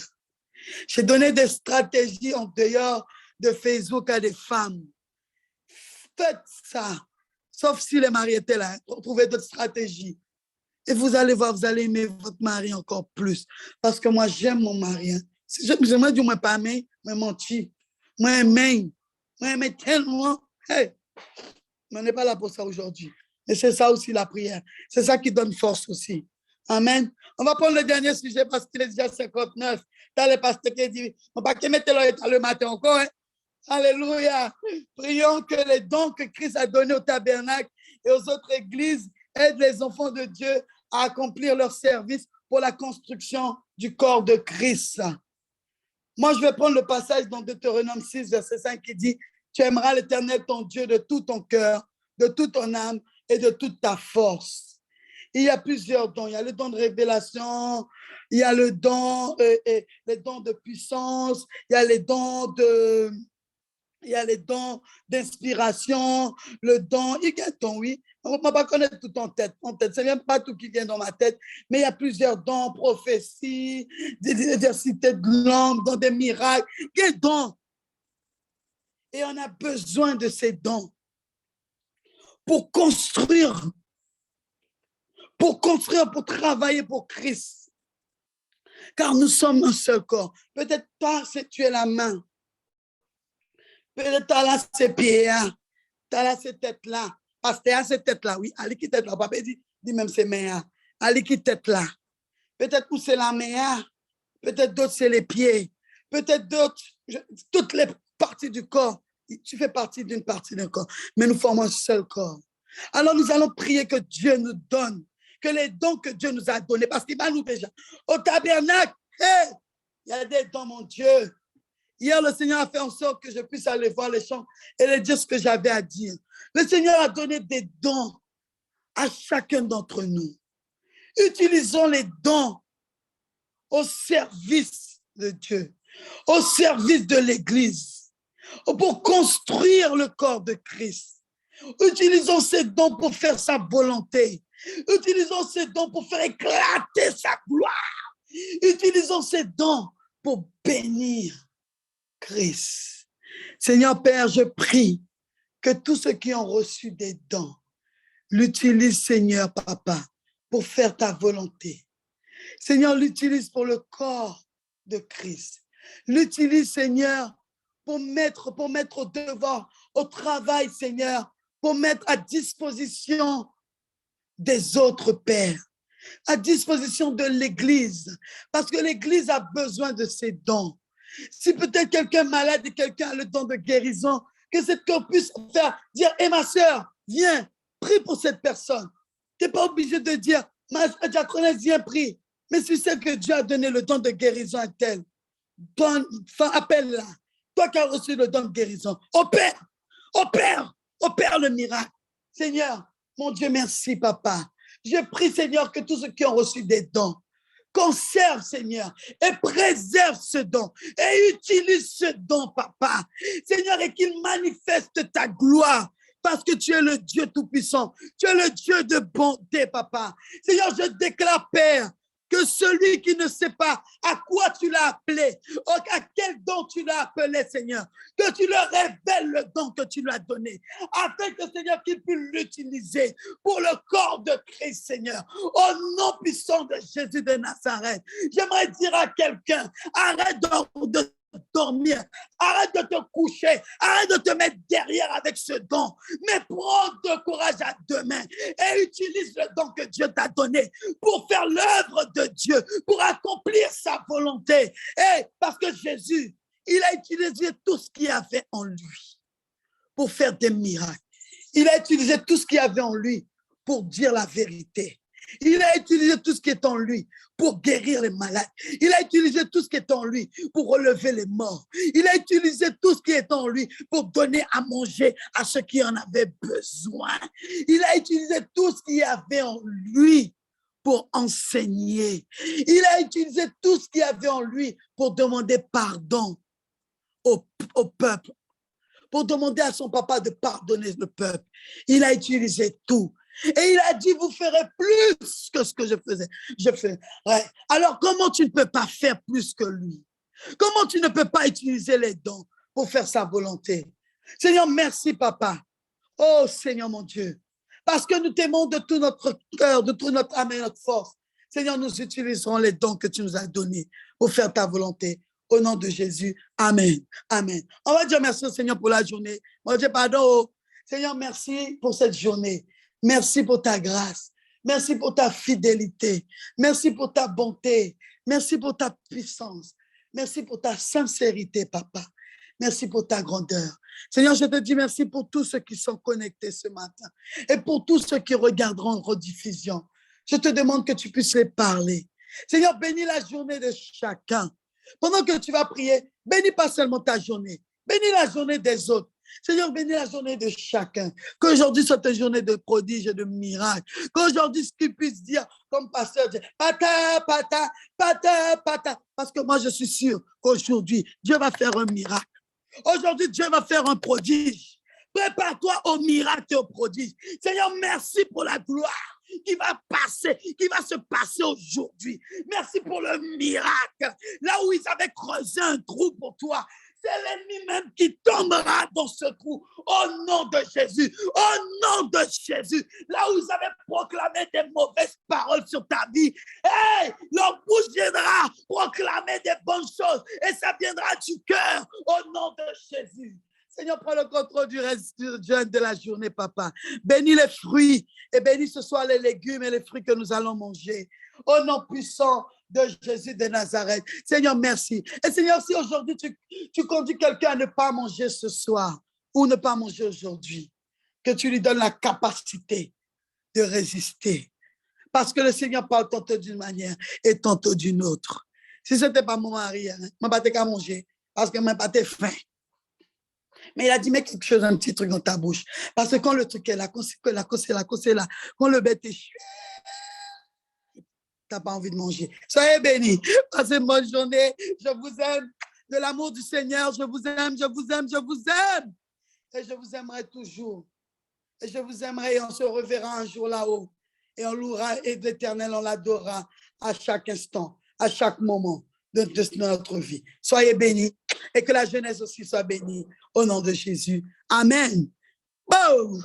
J'ai donné des stratégies en dehors de Facebook à des femmes. Faites ça. Sauf si le mari était là. Trouvez d'autres stratégies. Et vous allez voir, vous allez aimer votre mari encore plus. Parce que moi, j'aime mon mari. J'aimerais dire, moi, pas aimer, mais mentir. Moi, aimer tellement. Hey, mais on n'est pas là pour ça aujourd'hui. Et c'est ça aussi la prière. C'est ça qui donne force aussi. Amen. On va prendre le dernier sujet parce qu'il est déjà 59. T'as le pasteur qui dit, on va pas mettre le matin encore. Hein? Alléluia. Prions que les dons que Christ a donnés au tabernacle et aux autres églises aident les enfants de Dieu à accomplir leur service pour la construction du corps de Christ. Moi, je vais prendre le passage dans Deutéronome 6, verset 5 qui dit, tu aimeras l'Éternel ton Dieu de tout ton cœur, de toute ton âme et de toute ta force. Il y a plusieurs dons. Il y a le don de révélation, il y a le don, les dons de puissance, il y a les dons d'inspiration, le don, il y a un don, oui. On ne peut pas connaître tout en tête. C'est même pas tout qui vient dans ma tête, mais il y a plusieurs dons, prophéties, des diversités de langues, dons des miracles, des dons. Et on a besoin de ces dons pour construire, pour travailler pour Christ. Car nous sommes un seul corps. Peut-être toi, tu es la main. Peut-être tu as là ces pieds, tu as là ces têtes-là. Parce que tu as ces têtes-là, oui. Ali qui tête là, papa dit même ces mains. Ali qui tête là. Peut-être que c'est la main, peut-être d'autres c'est les pieds, peut-être d'autres, toutes les parties du corps. Tu fais partie d'une partie d'un corps, mais nous formons un seul corps. Alors nous allons prier que Dieu nous donne, que les dons que Dieu nous a donnés, parce qu'il va nous déjà. Au tabernacle, hey, il y a des dons, mon Dieu. Hier, le Seigneur a fait en sorte que je puisse aller voir les chants et leur dire ce que j'avais à dire. Le Seigneur a donné des dons à chacun d'entre nous. Utilisons les dons au service de Dieu, au service de l'Église, pour construire le corps de Christ. Utilisons ces dons pour faire sa volonté. Utilisons ces dons pour faire éclater sa gloire. Utilisons ces dons pour bénir Christ. Seigneur Père, je prie que tous ceux qui ont reçu des dons l'utilisent, Seigneur Papa, pour faire ta volonté. Seigneur, l'utilise pour le corps de Christ. L'utilise, Seigneur, pour mettre au devoir, au travail, Seigneur, pour mettre à disposition des autres pères, à disposition de l'Église, parce que l'Église a besoin de ces dons. Si peut-être quelqu'un est malade et quelqu'un a le don de guérison, que cette qu'on puisse faire, dire, ma soeur, viens, prie pour cette personne. Tu n'es pas obligé de dire, ma diaconesse, viens, prie. Mais si c'est que Dieu a donné le don de guérison à tel, appelle-la. Toi qui as reçu le don de guérison, opère le miracle. Seigneur, mon Dieu, merci, Papa. Je prie, Seigneur, que tous ceux qui ont reçu des dons, conserve, Seigneur, et préserve ce don, et utilise ce don, Papa. Seigneur, et qu'il manifeste ta gloire, parce que tu es le Dieu Tout-Puissant. Tu es le Dieu de bonté, Papa. Seigneur, je déclare, Père, que celui qui ne sait pas à quoi tu l'as appelé, à quel don tu l'as appelé, Seigneur, que tu leur révèles le don que tu lui as donné, afin que, Seigneur, qu'il puisse l'utiliser pour le corps de Christ, Seigneur. Au nom puissant de Jésus de Nazareth, j'aimerais dire à quelqu'un, arrête de dormir, arrête de te coucher, arrête de te mettre derrière avec ce don, mais prends de courage à deux mains et utilise le don que Dieu t'a donné pour faire l'œuvre de Dieu, pour accomplir sa volonté. Et parce que Jésus, il a utilisé tout ce qu'il avait en lui pour faire des miracles. Il a utilisé tout ce qu'il avait en lui pour dire la vérité. Il a utilisé tout ce qui est en lui pour guérir les malades. Il a utilisé tout ce qui est en lui pour relever les morts. Il a utilisé tout ce qui est en lui pour donner à manger à ceux qui en avaient besoin. Il a utilisé tout ce qu'il y avait en lui pour enseigner. Il a utilisé tout ce qu'il y avait en lui pour demander pardon au peuple, pour demander à son papa de pardonner le peuple. Il a utilisé tout. Et il a dit, vous ferez plus que ce que je faisais. Je fais. Ouais. Alors, comment tu ne peux pas faire plus que lui? Comment tu ne peux pas utiliser les dons pour faire sa volonté? Seigneur, merci, Papa. Oh, Seigneur, mon Dieu. Parce que nous t'aimons de tout notre cœur, de toute notre âme et notre force. Seigneur, nous utiliserons les dons que tu nous as donnés pour faire ta volonté. Au nom de Jésus, Amen. Amen. On va dire merci au Seigneur pour la journée. On va dire pardon. Seigneur, merci pour cette journée. Merci pour ta grâce. Merci pour ta fidélité. Merci pour ta bonté. Merci pour ta puissance. Merci pour ta sincérité, Papa. Merci pour ta grandeur. Seigneur, je te dis merci pour tous ceux qui sont connectés ce matin et pour tous ceux qui regarderont en rediffusion. Je te demande que tu puisses les parler. Seigneur, bénis la journée de chacun. Pendant que tu vas prier, bénis pas seulement ta journée, bénis la journée des autres. Seigneur, bénis la journée de chacun. Qu'aujourd'hui soit une journée de prodiges et de miracles. Qu'aujourd'hui, ce qu'ils puissent dire, comme pasteur, pata, pata, pata, pata. Parce que moi, je suis sûr qu'aujourd'hui, Dieu va faire un miracle. Aujourd'hui, Dieu va faire un prodige. Prépare-toi au miracle et au prodige. Seigneur, merci pour la gloire qui va se passer aujourd'hui. Merci pour le miracle. Là où ils avaient creusé un trou pour toi, c'est l'ennemi même qui tombera dans ce trou. Au nom de Jésus. Au nom de Jésus. Là où ils avaient proclamé des mauvaises paroles sur ta vie, hey, leur bouche viendra proclamer des bonnes choses. Et ça viendra du cœur. Au nom de Jésus. Seigneur, prends le contrôle du reste de la journée, Papa. Bénis les fruits et bénis ce soir les légumes et les fruits que nous allons manger. Au nom puissant de Jésus de Nazareth. Seigneur, merci. Et Seigneur, si aujourd'hui tu conduis quelqu'un à ne pas manger ce soir ou ne pas manger aujourd'hui, que tu lui donnes la capacité de résister. Parce que le Seigneur parle tantôt d'une manière et tantôt d'une autre. Si ce n'était pas mon mari, je ne vais pas manger parce que je n'ai pas faim. Mais il a dit, mets quelque chose, un petit truc dans ta bouche. Parce que quand le truc est là, quand c'est là, quand le bête est tu n'as pas envie de manger. Soyez bénis. Passez une bonne journée. Je vous aime. de l'amour du Seigneur. Je vous aime, je vous aime, je vous aime. Et je vous aimerai toujours. Et je vous aimerai et on se reverra un jour là-haut. Et on louera et l'Éternel, on l'adorera à chaque instant, à chaque moment de notre vie. Soyez bénis et que la jeunesse aussi soit bénie au nom de Jésus. Amen. Boom!